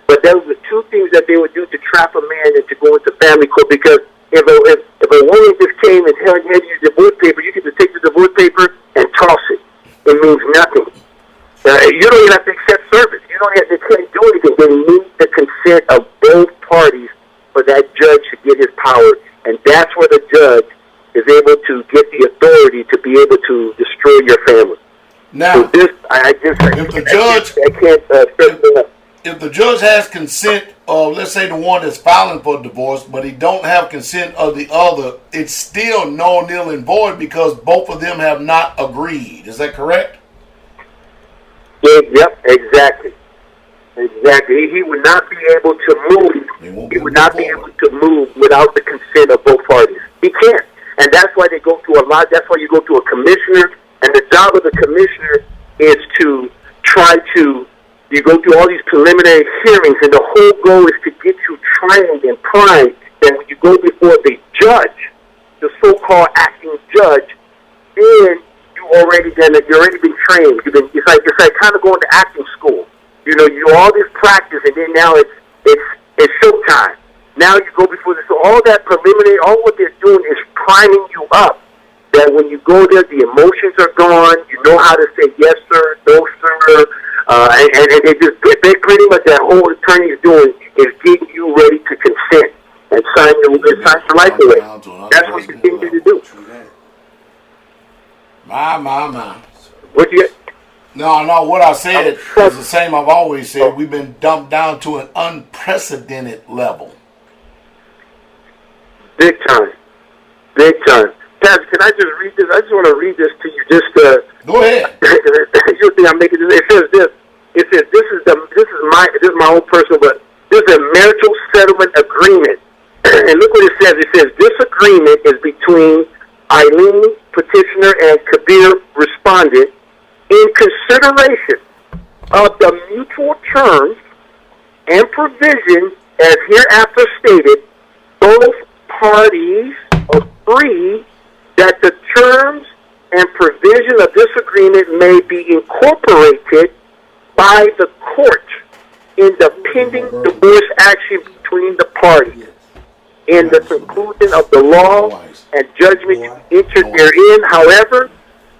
but those are the two things that they would do to trap a man into going to family court. Because if a woman just came and handed you the divorce paper, you could just take the divorce paper and toss it. It means nothing. You don't even have to accept service. You don't have to do anything. They need the consent of both parties for that judge to get his power. And that's where the judge is able to get the authority to be able to destroy your family. Now, so this, if the judge has consent of, let's say, the one that's filing for divorce, but he don't have consent of the other, it's still null, nil, and void because both of them have not agreed. Is that correct? Yep, exactly. Exactly. He would not be able to move. He would not be able to move without the consent of both parties. He can't. And that's why they go through a lot. That's why you go to a commissioner. And the job of the commissioner is to try to, you go through all these preliminary hearings, and the whole goal is to get you trained and primed. And when you go before the judge, the so-called acting judge, then you've already been trained. It's like kind of going to acting school. You do all this practice, and then now it's showtime. Now you go before this. So all that preliminary, all what they're doing is priming you up. That when you go there, the emotions are gone. You know how to say yes, sir, no, sir. And they pretty much, that whole attorney is doing is getting you ready to consent and sign your life away. That's what you continue to do. My. What you? No, what I said is the same I've always said. We've been dumped down to an unprecedented level. Big time. Pastor, can I just read this? I just want to read this to you. Go ahead. You think I'm making this? It says this. It says this is my own personal, but this is a marital settlement agreement. And look what it says. It says this agreement is between Eileen, petitioner, and Kabir, respondent, in consideration of the mutual terms and provisions as hereafter stated. Both parties agree that the terms and provision of this agreement may be incorporated by the court in the pending divorce action between the parties. In the conclusion of the law and judgment entered therein, however,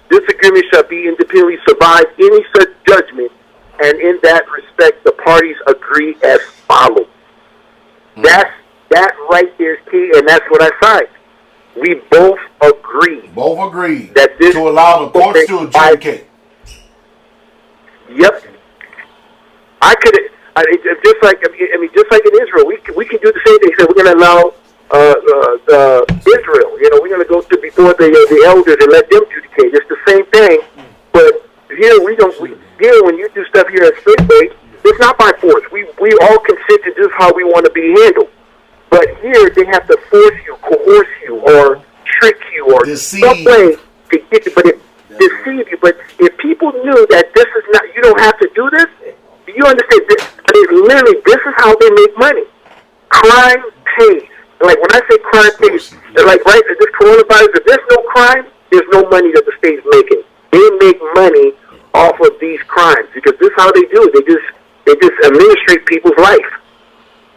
this agreement shall be independently survive any such judgment, and in that respect, the parties agree as follows. That right there is key, and that's what I signed. We both agree. Both agree that this to allow the courts to adjudicate. Yep. Just like in Israel, we can do the same thing. So we're going to allow Israel. We're going to go to before the elders and let them adjudicate. It's the same thing, but here we don't. Here, when you do stuff here at Straitway, it's not by force. We all consent to this how we want to be handled. But here they have to force you, coerce you, or trick you, or some way to get you. But deceive you. But if people knew that this is not, you don't have to do this. You understand? Literally, this is how they make money. Crime pays. Like when I say crime pays, like right, this coronavirus. If there's no crime, there's no money that the state's making. They make money off of these crimes because this is how they do it. They just administrate people's life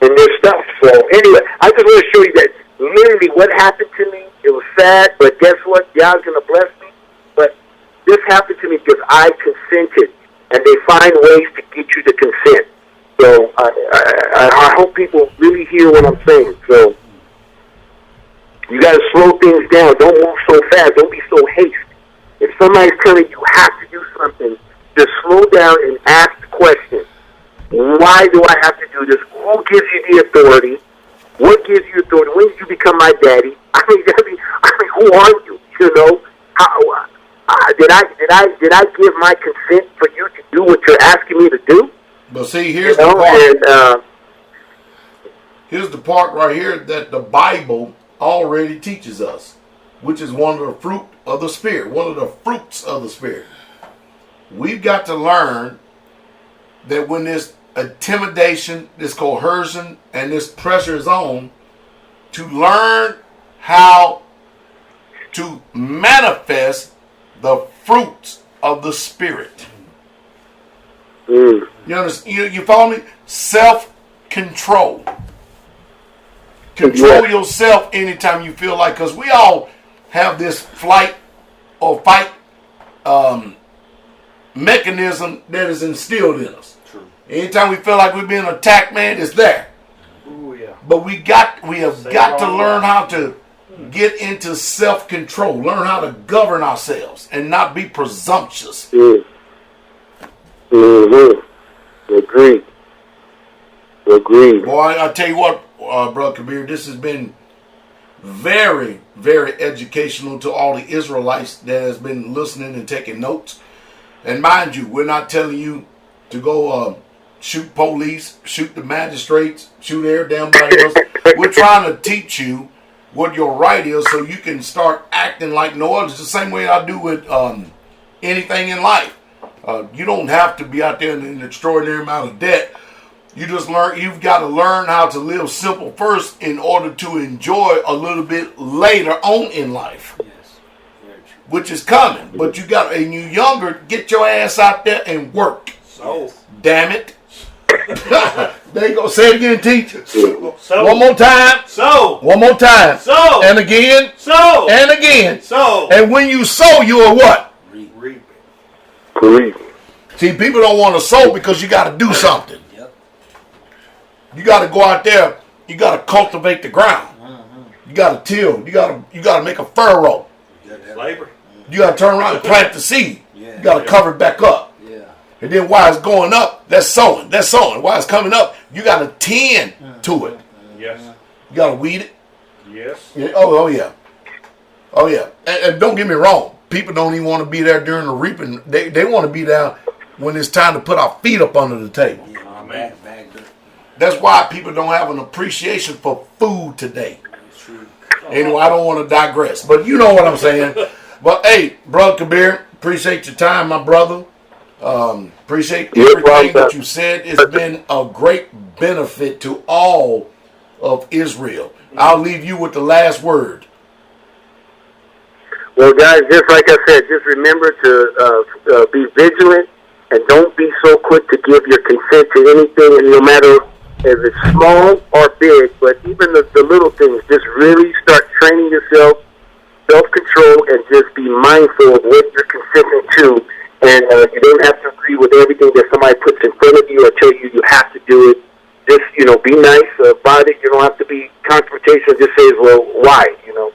and their stuff. So anyway, I just want to show you that literally what happened to me. It was sad, but guess what? God's gonna bless me. But this happened to me because I consented, and they find ways to get you to consent. So I hope people really hear what I'm saying. So you got to slow things down. Don't move so fast. Don't be so hasty. If somebody's telling you have to do something, just slow down and ask the question. Why do I have to do this? Who gives you the authority? What gives you authority? When did you become my daddy? I mean, who are you? Did I give my consent for you to do what you're asking me to do? But see, here's the part. Here's the part right here that the Bible already teaches us, which is one of the fruit of the Spirit, one of the fruits of the Spirit. We've got to learn that when this intimidation, this coercion, and this pressure is on, to learn how to manifest the fruits of the Spirit. You understand? You follow me? Self-control. Control yourself anytime you feel like, because we all have this flight or fight mechanism that is instilled in us. True. Anytime we feel like we're being attacked, man, it's there. Ooh, yeah. But we have got to learn how to get into self-control, learn how to govern ourselves and not be presumptuous. Agreed. Boy, I tell you what, Brother Kabir, this has been very, very educational to all the Israelites that has been listening and taking notes. And mind you, we're not telling you to go shoot police, shoot the magistrates, shoot everybody else. We're trying to teach you what your right is so you can start acting like no other. It's the same way I do with anything in life. You don't have to be out there in an extraordinary amount of debt. You just you've got to learn how to live simple first in order to enjoy a little bit later on in life. Yes. Which is coming. But you got, and you younger, get your ass out there and work. So. Damn it. There you go. Say it again, teacher. So. One more time. So. One more time. So. And again. So. And again. So. And when you sow, you are what? Reap. See, people don't want to sow because you got to do something. Yep. You got to go out there. You got to cultivate the ground. You got to till. You got to make a furrow. Labor. You got to turn around and plant the seed. Yeah. You got to cover it back up. Yeah. And then while it's going up, that's sowing. That's sowing. While it's coming up, you got to tend to it. Yes. You got to weed it. Yes. Yeah. Oh yeah. Oh yeah. And don't get me wrong. People don't even want to be there during the reaping. They want to be there when it's time to put our feet up under the table. Yeah, that's why people don't have an appreciation for food today. Anyway, I don't want to digress, but you know what I'm saying. But hey, Brother Kabir, appreciate your time, my brother. Appreciate everything that you said. It's been a great benefit to all of Israel. I'll leave you with the last word. Well, guys, just like I said, just remember to be vigilant and don't be so quick to give your consent to anything, and no matter if it's small or big, but even the little things, just really start training yourself, self-control, and just be mindful of what you're consenting to. And you don't have to agree with everything that somebody puts in front of you or tell you you have to do it. Just, be nice about it. You don't have to be confrontational. Just say, well, why?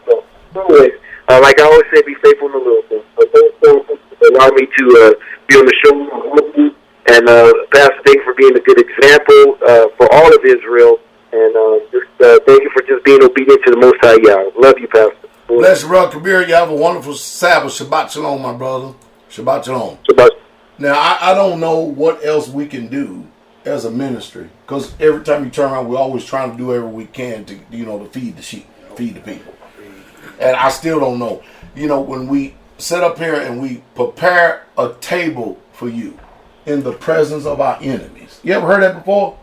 So, anyways, like I always say, be faithful in the little things. But thanks for allowing me to be on the show with you. And Pastor, thank you for being a good example for all of Israel. And thank you for just being obedient to the Most High Yah. Love you, Pastor. Bless you, brother Kabir. You have a wonderful Sabbath. Shabbat shalom, my brother. Shabbat shalom. Shabbat. Now, I don't know what else we can do as a ministry, because every time you turn around, we're always trying to do whatever we can to, to feed the sheep, feed the people. And I still don't know. When we sit up here and we prepare a table for you in the presence of our enemies. You ever heard that before?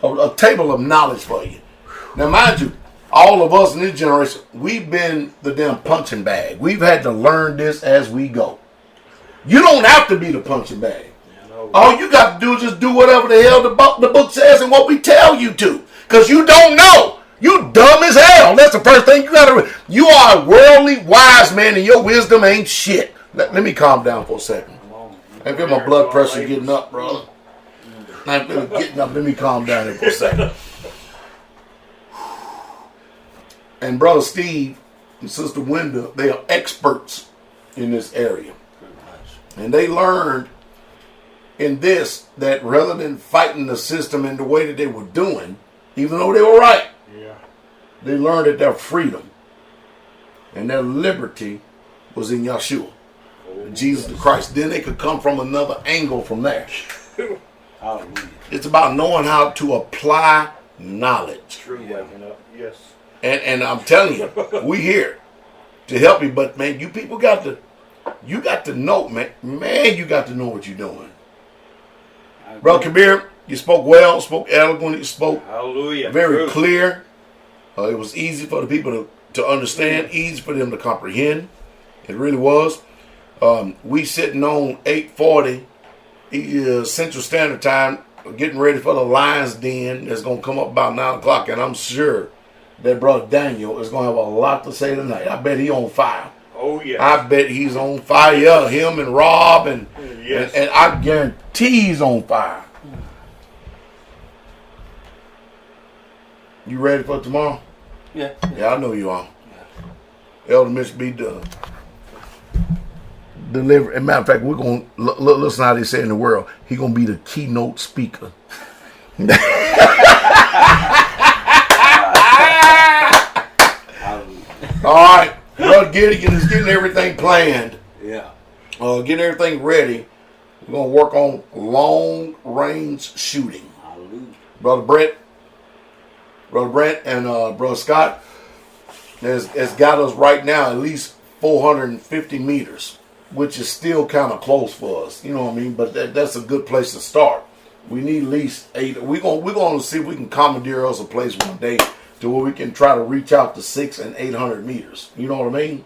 A table of knowledge for you. Now, mind you, all of us in this generation, we've been the damn punching bag. We've had to learn this as we go. You don't have to be the punching bag. All you got to do is just do whatever the hell the book says and what we tell you to. Because you don't know. You dumb as hell. That's the first thing you got to. You are a worldly wise man and your wisdom ain't shit. Let me calm down for a second. I feel my blood pressure getting up, brother. I feel it getting up. Let me calm down here for a second. And Brother Steve and Sister Wenda, they are experts in this area. And they learned in this that rather than fighting the system in the way that they were doing, even though they were right, they learned that their freedom and their liberty was in Yeshua, Jesus the Christ. Then they could come from another angle from there. It's about knowing how to apply knowledge. True waking up. Yes. And I'm telling you, we here to help you. But man, you people got to know, man. Man, you got to know what you're doing. Brother Kabir, you spoke well, spoke eloquent, you spoke very clear. It was easy for the people to understand, easy for them to comprehend. It really was. We sitting on 8:40 Central Standard Time, getting ready for the Lion's Den that's going to come up about 9 o'clock, and I'm sure that Brother Daniel is going to have a lot to say tonight. I bet he's on fire. Oh, yeah. I bet he's on fire. Him and Rob, and I guarantee he's on fire. You ready for tomorrow? Yeah. Yeah, I know you are. Elder Mitch be done. Deliver. As a matter of fact, we're going to listen how they say in the world. He's going to be the keynote speaker. All right. Brother Gideon is getting everything planned. Yeah. Getting everything ready. We're going to work on long range shooting. Hallelujah. Brother Brent and Brother Scott has got us right now at least 450 meters, which is still kind of close for us. You know what I mean? But that's a good place to start. We need at least 8. We're going to see if we can commandeer us a place one day to where we can try to reach out to 600 and 800 meters. You know what I mean?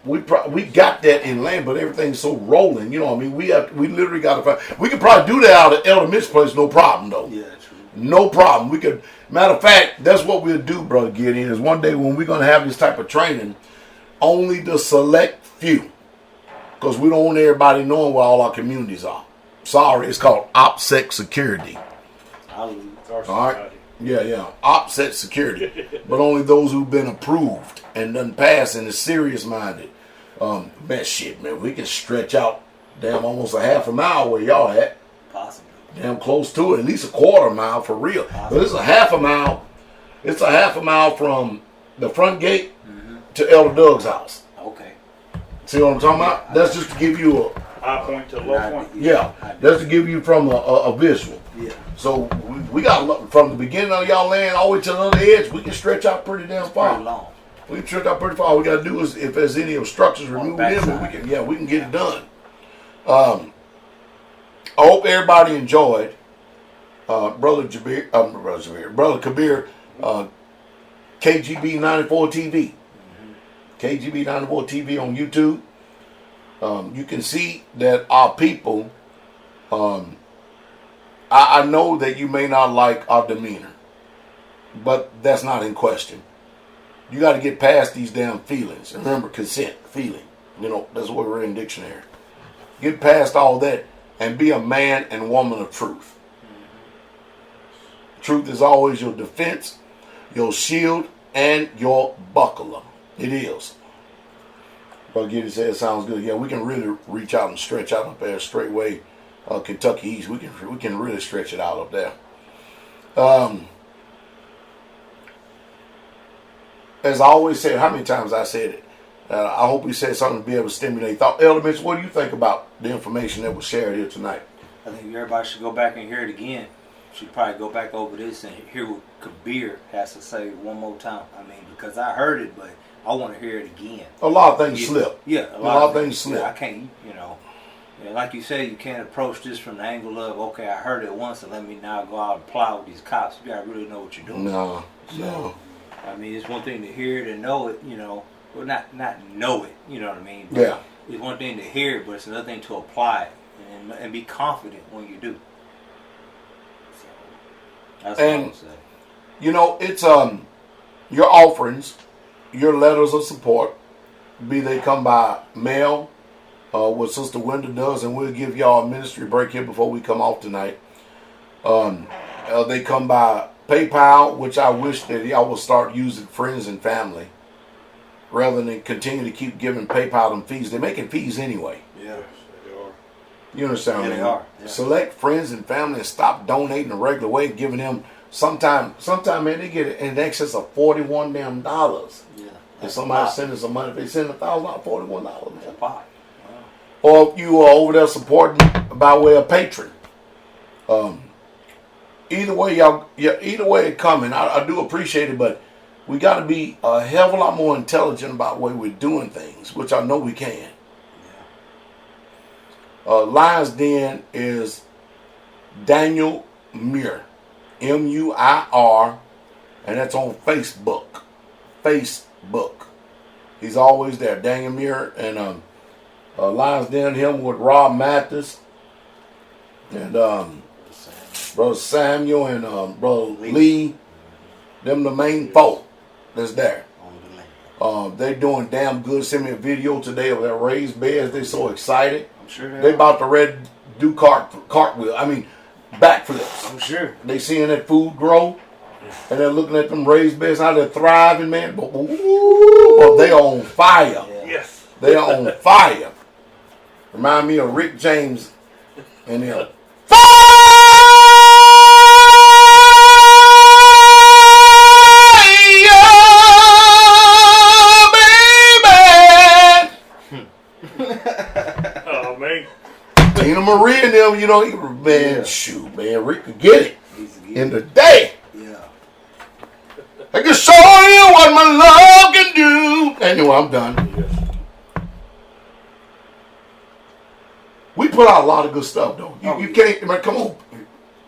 We got that in land, but everything's so rolling. You know what I mean? We literally got to find. We could probably do that out at Elder Mitch's place, no problem though. Yeah, true. No problem. We could. Matter of fact, that's what we'll do, Brother Gideon. Is one day when we're gonna have this type of training, only the select few, because we don't want everybody knowing where all our communities are. Sorry, it's called OPSEC security. Hallelujah. All right. Yeah. OPSEC security, but only those who've been approved and done pass and is serious minded. Man, we can stretch out damn almost a half a mile where y'all at. Possibly. Damn close to it, at least a quarter mile for real. But it's a half a mile. It's a half a mile from the front gate to Elder Doug's house. Okay. See what I'm talking about? That's just to give you a high point to low point. Yeah, that's to give you from a visual. Yeah. So we got from the beginning of y'all land all the way to the other edge. We can stretch out pretty damn far. Pretty long. We can stretch out pretty far. All we got to do is if there's any obstructions, remove them, and we can get it done. I hope everybody enjoyed Brother Kabir, KGB 94 TV. KGB 94 TV on YouTube. You can see that our people I know that you may not like our demeanor, but that's not in question. You got to get past these damn feelings. And remember, consent, feeling. That's what we're in dictionary. Get past all that and be a man and woman of truth. Truth is always your defense, your shield, and your buckler. It is. But Giddy said it sounds good. Yeah, we can really reach out and stretch out up there, Straitway, Kentucky East. We can really stretch it out up there. As I always say, how many times I said it, I hope we said something to be able to stimulate thought. Elements, what do you think about the information that was shared here tonight? I think everybody should go back and hear it again. Should probably go back over this and hear what Kabir has to say one more time. I mean, because I heard it, but I want to hear it again. A lot of things slip. Yeah, a lot of things slip. I can't, like you say, you can't approach this from the angle of, okay, I heard it once and let me now go out and plow with these cops. You gotta really know what you're doing. No. I mean, it's one thing to hear it and know it, well, not know it, you know what I mean? But yeah. It's one thing to hear it, but it's another thing to apply it and be confident when you do. So, that's what I would say. It's your offerings, your letters of support, be they come by mail, what Sister Wenda does, and we'll give y'all a ministry break here before we come off tonight. They come by PayPal, which I wish that y'all will start using friends and family rather than continue to keep giving PayPal them fees. They're making fees anyway. Yeah, they are. You understand what I mean? They are. Yeah. Select friends and family and stop donating the regular way, giving them sometime man, they get in excess of $41 damn. Yeah. If somebody sends us some money, if they send $1,000, $41, man. Wow. Or if you are over there supporting by way of patron. Either way, either way it coming, I do appreciate it, but we got to be a hell of a lot more intelligent about the way we're doing things, which I know we can. Lion's Den is Daniel Muir, M-U-I-R, and that's on Facebook. He's always there, Daniel Muir, and Lion's Den, him with Rob Mathis, and Brother Samuel and Brother Lee, them the main folk that's there. They doing damn good. Send me a video today of their raised beds. They so excited. I'm sure they about to do cartwheel. I mean, backflips. I'm sure. They seeing that food grow, and they're looking at them raised beds, how they're thriving, man. But they are on fire. Yeah. Yes. They are on fire. Remind me of Rick James and them. Oh, man. Tina Marie and them, man, shoot, man, Rick could get it in the day. Yeah. I can show you what my love can do. Anyway, I'm done. Yes. We put out a lot of good stuff, though. You can't, man, come on.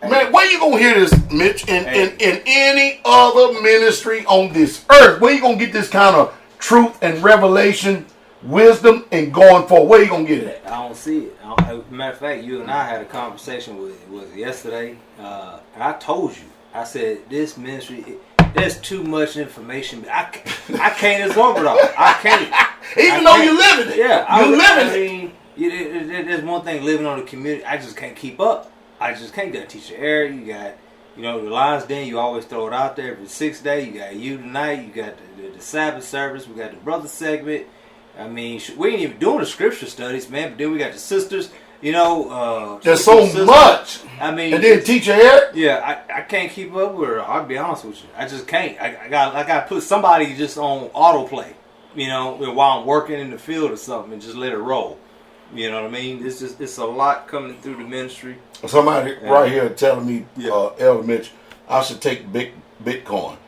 Man, where you gonna hear this, Mitch, in any other ministry on this earth? Where you gonna get this kind of truth and revelation, wisdom, and going forward? Where you gonna get it at? I don't see it. Matter of fact, you and I had a conversation was yesterday, and I told you. I said this ministry, there's too much information. I can't absorb it all. I can't. Even though you're living it. Yeah, you're living it. There's one thing living on the community. I just can't keep up. I just can't. You got Teacher Eric. You got, the Lions Den. You always throw it out there every 6th day. You got you tonight. You got the Sabbath service. We got the brother segment. I mean, we ain't even doing the scripture studies, man. But then we got the sisters. There's so much. I mean, and then Teacher Eric. Yeah, I can't keep up with her. I'll be honest with you. I just can't. I got put somebody just on autoplay. While I'm working in the field or something, and just let it roll. You know what I mean? It's a lot coming through the ministry. Somebody right here telling me, Elder Mitch, I should take Bitcoin.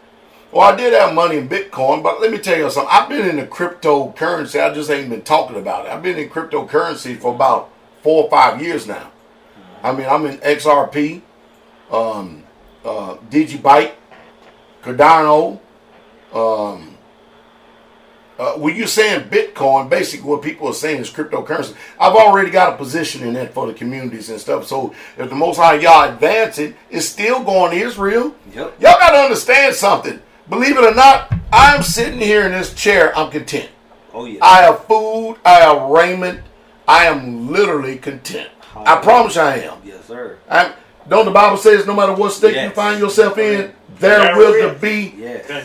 Well, I did have money in Bitcoin, but let me tell you something. I've been in the cryptocurrency. I just ain't been talking about it. I've been in cryptocurrency for about 4 or 5 years now. I mean, I'm in XRP, Digibyte, Cardano, when you're saying Bitcoin, basically what people are saying is cryptocurrency. I've already got a position in that for the communities and stuff. So if the Most High Yah advance it, it's still going to Israel. Yep. Y'all got to understand something. Believe it or not, I'm sitting here in this chair. I'm content. Oh yeah. I have food. I have raiment. I am literally content. I promise I am. Yes, sir. Don't the Bible says no matter what state you find yourself in, there will be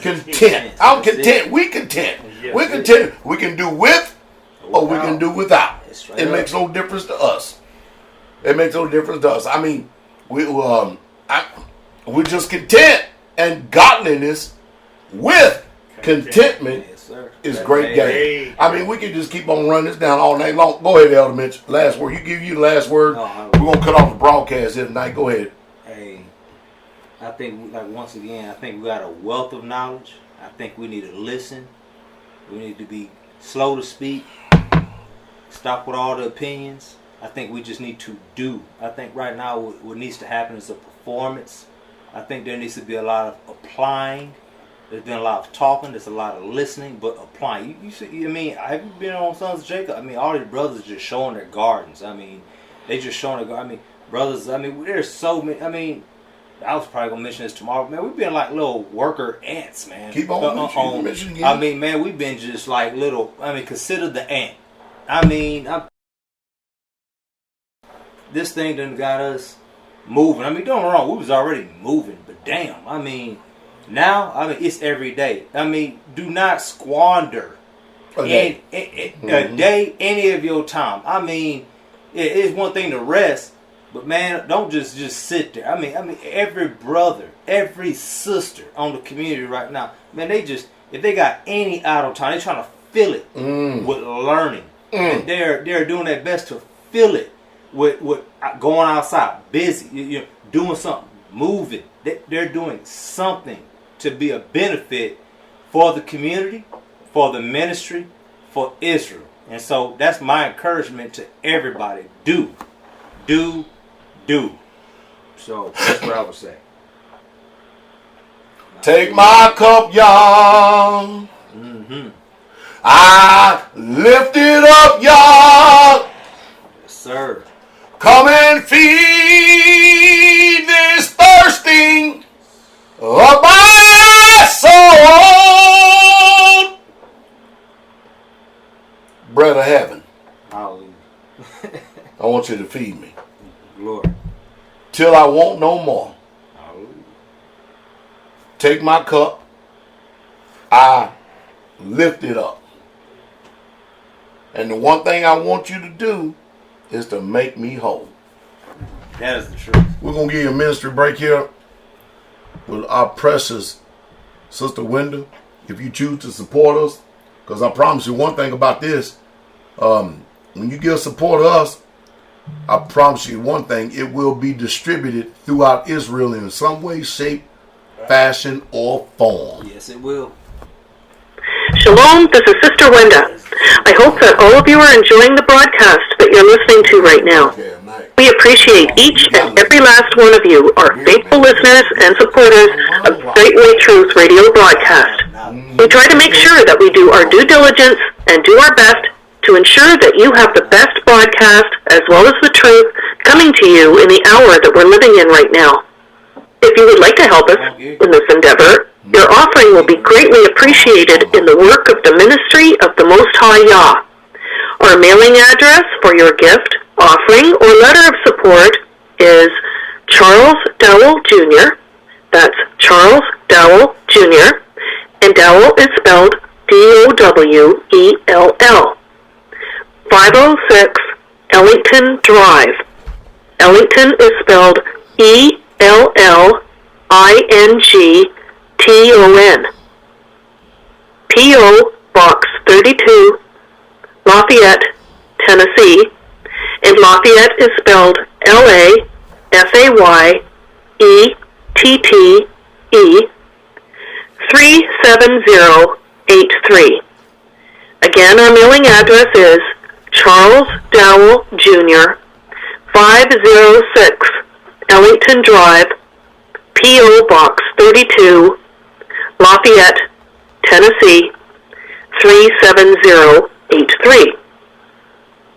content. I'm content. We content. We're content. We can do with or we can do without. It makes no difference to us. It makes no difference to us. I mean, we're just content, and godliness with contentment is great game. I mean, we can just keep on running this down all night long. Go ahead, Elder Mitch. Last word. You the last word. We're going to cut off the broadcast here tonight. Go ahead. Hey, I think, like, once again, I think we got a wealth of knowledge. I think we need to listen. We need to be slow to speak. Stop with all the opinions. I think we just need to do. I think right now what needs to happen is a performance. I think there needs to be a lot of applying. There's been a lot of talking. There's a lot of listening, but applying. You see, I mean, have you been on Sons of Jacob? I mean, all these brothers just showing their gardens. I mean, they just showing their. I mean, brothers. I mean, there's so many. I mean, I was probably gonna mention this tomorrow. Man, we've been like little worker ants, man. Keep on mentioning. I mean, man, we've been just like little. I mean, consider the ant. I mean, this thing done got us moving. I mean, don't get me wrong, we was already moving, but damn, I mean, now, I mean, it's every day. I mean, do not squander a day, any of your time. I mean, it's one thing to rest, but man, don't just sit there. I mean, every brother, every sister on the community right now, man, they just, if they got any idle time, they're trying to fill it with learning. And they're doing their best to fill it with going outside, busy, you know, doing something, moving. They're doing something to be a benefit for the community, for the ministry, for Israel. And so that's my encouragement to everybody. Do. So that's what I would say. Take my cup, y'all. I lift it up, y'all. Yes, sir. Come and feed this thirsting of my soul. Bread of heaven. Hallelujah. I want you to feed me. Glory. Till I want no more. Hallelujah. Take my cup. I lift it up. And the one thing I want you to do is to make me whole. That is the truth. We're going to give you a ministry break here with our precious Sister Wenda. If you choose to support us, because I promise you one thing about this, when you give support to us, I promise you one thing, it will be distributed throughout Israel in some way, shape, fashion, or form. Yes, it will. Shalom, this is Sister Wenda. I hope that all of you are enjoying the broadcast that you're listening to right now. We appreciate each and every last one of you, our faithful listeners and supporters of Straitway Truth Radio broadcast. We try to make sure that we do our due diligence and do our best to ensure that you have the best broadcast as well as the truth coming to you in the hour that we're living in right now. If you would like to help us in this endeavor, your offering will be greatly appreciated in the work of the ministry of the Most High Yah. Our mailing address for your gift, offering, or letter of support is Charles Dowell Jr. That's Charles Dowell Jr. And Dowell is spelled D-O-W-E-L-L. 506 Ellington Drive. Ellington is spelled E-L-L-I-N-G-T-O-N. P.O. Box 32, Lafayette, Tennessee. And Lafayette is spelled L-A-F-A-Y-E-T-T-E 37083. Again, our mailing address is Charles Dowell Jr., 506 Ellington Drive, P.O. Box 32, Lafayette, Tennessee,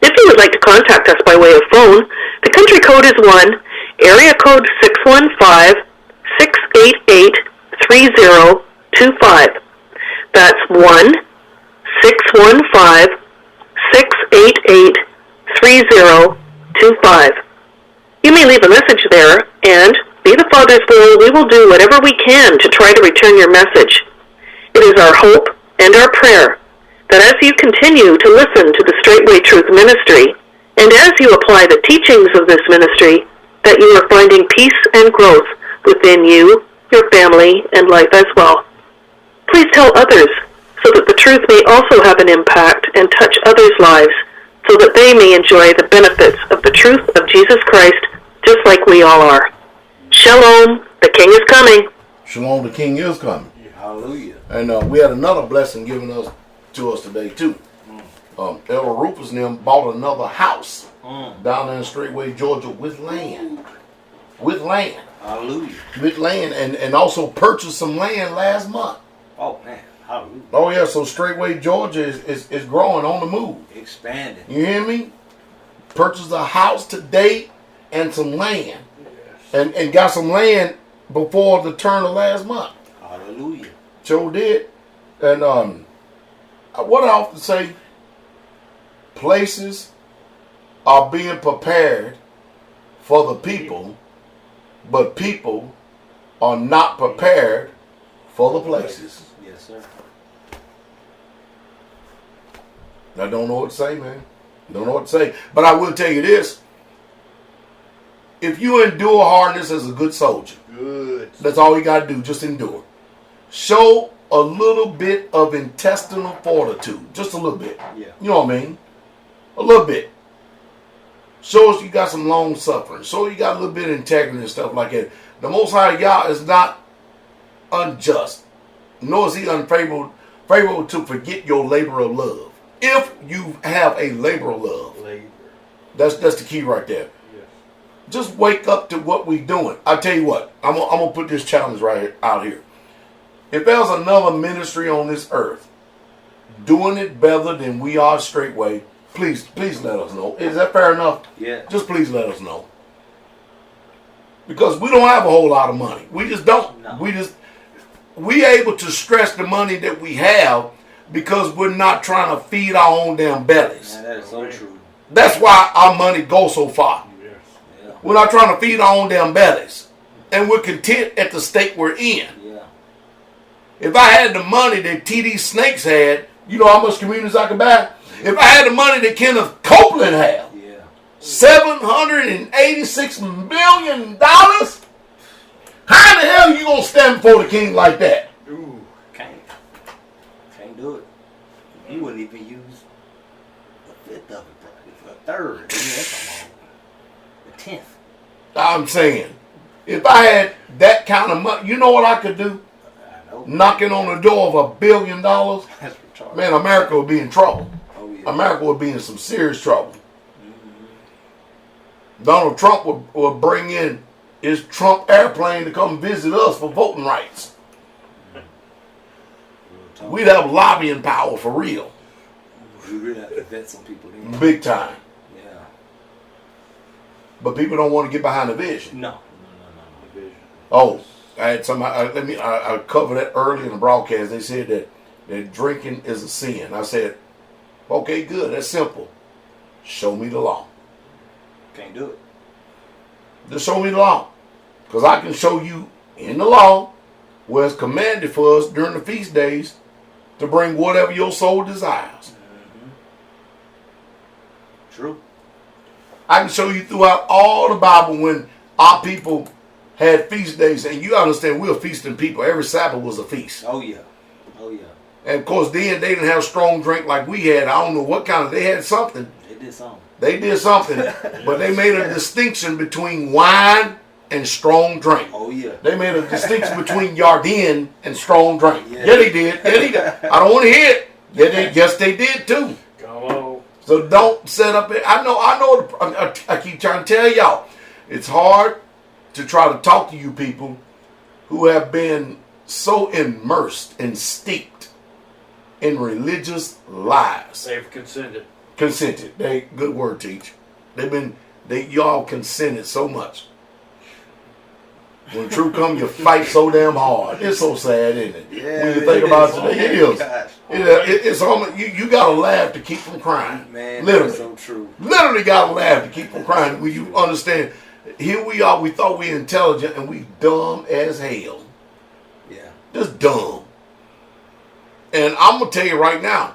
If you would like to contact us by way of phone, the country code is 1, area code 615-688-3025. That's 1-615-688-3025. You may leave a message there, and, be the Father's will, we will do whatever we can to try to return your message. It is our hope and our prayer that as you continue to listen to the Straitway Truth Ministry, and as you apply the teachings of this ministry, that you are finding peace and growth within you, your family, and life as well. Please tell others so that the truth may also have an impact and touch others' lives, so that they may enjoy the benefits of the truth of Jesus Christ just like we all are. Shalom, the King is coming. Shalom, the King is coming. Hallelujah. And we had another blessing given to us today too. Elder Rufus and them bought another house down there in Straitway, Georgia, with land. Hallelujah. With land, and also purchased some land last month. Oh man, hallelujah. Oh yeah, so Straitway, Georgia is growing, on the move. Expanding. You hear me? Purchased a house today and some land. And got some land before the turn of last month. Hallelujah. Sure did. And what I often say, places are being prepared for the people, but people are not prepared for the places. Yes, sir. I don't know what to say, man. Don't know what to say. But I will tell you this. If you endure hardness as a good soldier, that's all you got to do. Just endure. Show a little bit of intestinal fortitude. Just a little bit. Yeah. You know what I mean? A little bit. Show us you got some long suffering. Show you got a little bit of integrity and stuff like that. The Most High Yah is not unjust, nor is he unfavorable to forget your labor of love. If you have a labor of love, that's the key right there. Just wake up to what we're doing. I tell you what, I'm gonna put this challenge right out here. If there's another ministry on this earth doing it better than we are Straitway, please let us know. Is that fair enough? Yeah. Just please let us know. Because we don't have a whole lot of money. We just don't. No. We able to stretch the money that we have because we're not trying to feed our own damn bellies. Man, that is so true. That's why our money goes so far. Yeah. We're not trying to feed our own damn bellies. And we're content at the state we're in. Yeah. If I had the money that T.D. Snakes had, you know how much communities I could buy? If I had the money that Kenneth Copeland had, Yeah. $786 million? How the hell are you going to stand before the king like that? Ooh, can't do it. You wouldn't even use a fifth of it, probably. For a third. That's a 10th. I'm saying, if I had that kind of money, you know what I could do? I know. Knocking on the door of $1 billion? That's retarded. Man, America would be in trouble. Oh, yeah. America would be in some serious trouble. Donald Trump would bring in his Trump airplane to come visit us for voting rights. We'd have lobbying power for real. We really have to vet some people in. Big time. Yeah. But people don't want to get behind the vision. No. Oh, I had somebody, I covered that early in the broadcast. They said that drinking is a sin. I said, okay, good. That's simple. Show me the law. Can't do it. Just show me the law. Because I can show you in the law where it's commanded for us during the feast days to bring whatever your soul desires. True. I can show you throughout all the Bible when our people had feast days. And you understand, we're feasting people. Every Sabbath was a feast. Oh, yeah. Oh, yeah. And of course, then they didn't have strong drink like we had. I don't know what kind of, they had something. They did something. But they made a distinction between wine and strong drink. Oh, yeah. They made a distinction between Yarden and strong drink. Yeah. Yeah, they did. Yeah, they did. I don't want to hear it. Yeah, yes, they did too. Come on. So don't set up it. I know. I keep trying to tell y'all, it's hard to try to talk to you people who have been so immersed and steeped in religious lies. They've consented. Consented. Good word, teach. Y'all consented so much. When truth comes, you fight so damn hard. It's so sad, isn't it? Yeah, when you think about it today, it is. Gosh. It's almost, you gotta laugh to keep from crying. Man, literally. that's so true. Literally gotta laugh to keep from crying. When you understand, here we are, we thought we intelligent and we dumb as hell. Yeah. Just dumb. And I'm gonna tell you right now,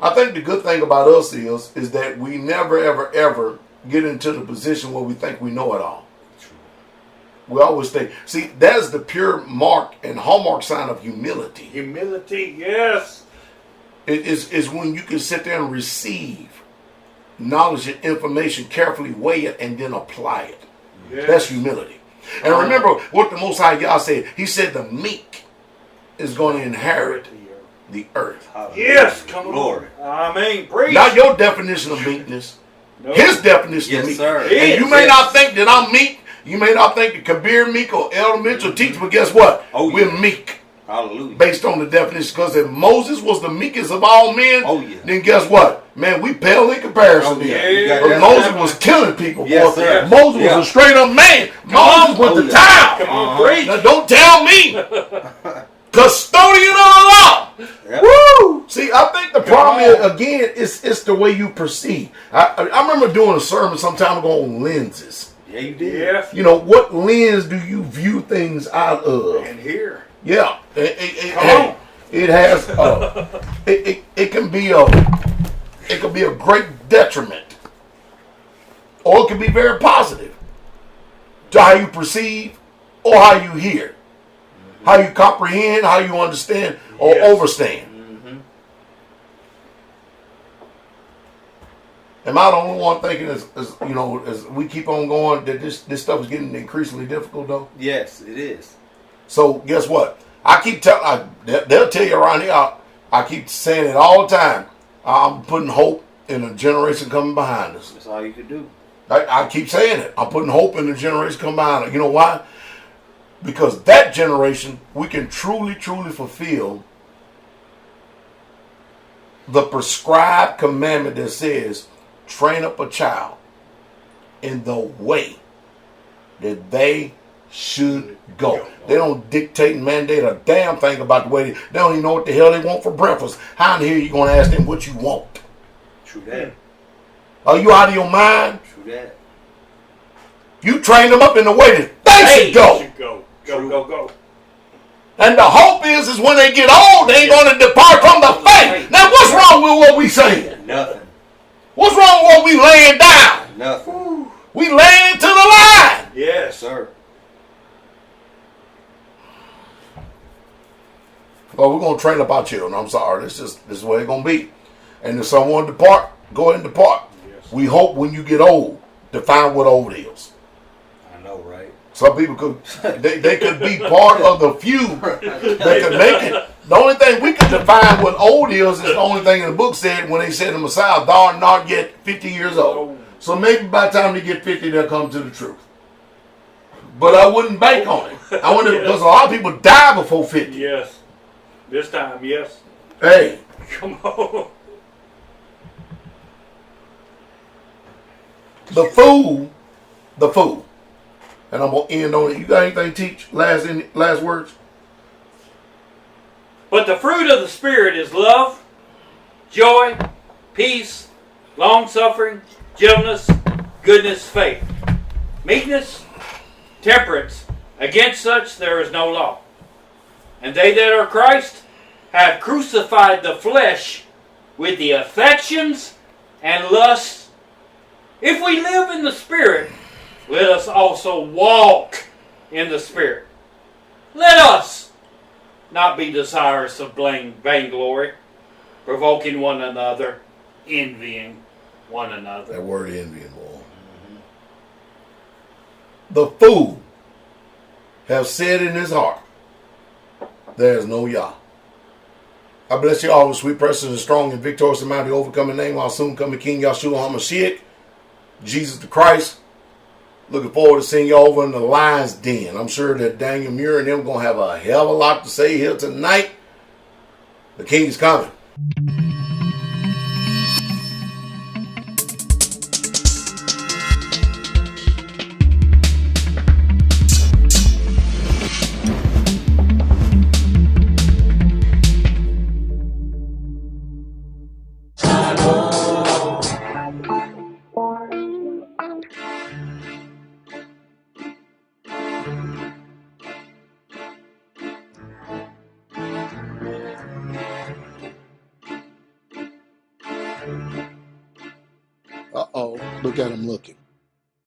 I think the good thing about us is that we never, ever, ever get into the position where we think we know it all. We always think, see, that is the pure mark and hallmark sign of humility. Humility, yes. It is when you can sit there and receive knowledge and information, carefully weigh it, and then apply it. Yes. That's humility. And remember what the Most High God said. He said the meek is going to inherit the earth. Yes, come on. Lord. Amen. Preach. Not your definition of meekness. No. His definition Yes, of meekness. sir. And you may not think that I'm meek. You may not think that Kabir meek or Elder Mitchell teach, but guess what? Oh, We're yeah. meek. Hallelujah. Based on the definition. Because if Moses was the meekest of all men, then guess what? Man, we pale in comparison to him. But Moses was killing people. Yes, boy. sir. Moses was a straight up man. Moses went to town. Come on, preach. Now don't tell me. Custodian of the law. Yep. Woo! See, I think the problem is, again, it's the way you perceive. I remember doing a sermon some time ago on lenses. Yeah, you did. Yes. You know, what lens do you view things out of? And here. Yeah. Come on. It has it can be a great detriment. Or it can be very positive to how you perceive or how you hear. How you comprehend, how you understand or overstand. Am I the only one thinking as we keep on going that this stuff is getting increasingly difficult though? Yes, it is. So guess what? I keep telling, they'll tell you around here, I keep saying it all the time. I'm putting hope in a generation coming behind us. That's all you can do. I keep saying it. I'm putting hope in the generation coming behind us. You know why? Because that generation, we can truly, truly fulfill the prescribed commandment that says, train up a child in the way that they should go. They don't dictate and mandate a damn thing about the way they don't even know what the hell they want for breakfast. How in the hell are you going to ask them what you want? True that. Are you out of your mind? True that. You train them up in the way that they should go. Go. And the hope is when they get old, they ain't going to depart from the faith. Now, what's wrong with what we saying? Nothing. What's wrong with what we laying down? Nothing. We laying into the line. Yes, sir. Well, we're going to train up our children. I'm sorry. This is the way it's going to be. And if someone depart, go ahead and depart. Yes. We hope when you get old to find what old is. I know, right? Some people could, they could be part of the few that could make it. The only thing we can define what old is the only thing in the book said when they said to Messiah, thou art not yet 50 years old. So maybe by the time they get 50, they'll come to the truth. But I wouldn't bank on it. I wouldn't, because a lot of people die before 50. Yes. This time, yes. Hey. Come on. The fool, and I'm going to end on it. You got anything to teach? Last words? But the fruit of the Spirit is love, joy, peace, long-suffering, gentleness, goodness, faith, meekness, temperance. Against such there is no law. And they that are Christ have crucified the flesh with the affections and lusts. If we live in the Spirit, let us also walk in the Spirit. Let us not be desirous of vainglory, provoking one another, envying one another. That word envying, boy. The fool have said in his heart, there is no Yah. I bless you all with sweet, precious, and strong, and victorious, and mighty, overcoming name, our soon coming King Yahshua HaMashiach, Jesus the Christ. Looking forward to seeing you over in the Lion's Den. I'm sure that Daniel Muir and them going to have a hell of a lot to say here tonight. The King's coming. Uh-oh, look at him looking.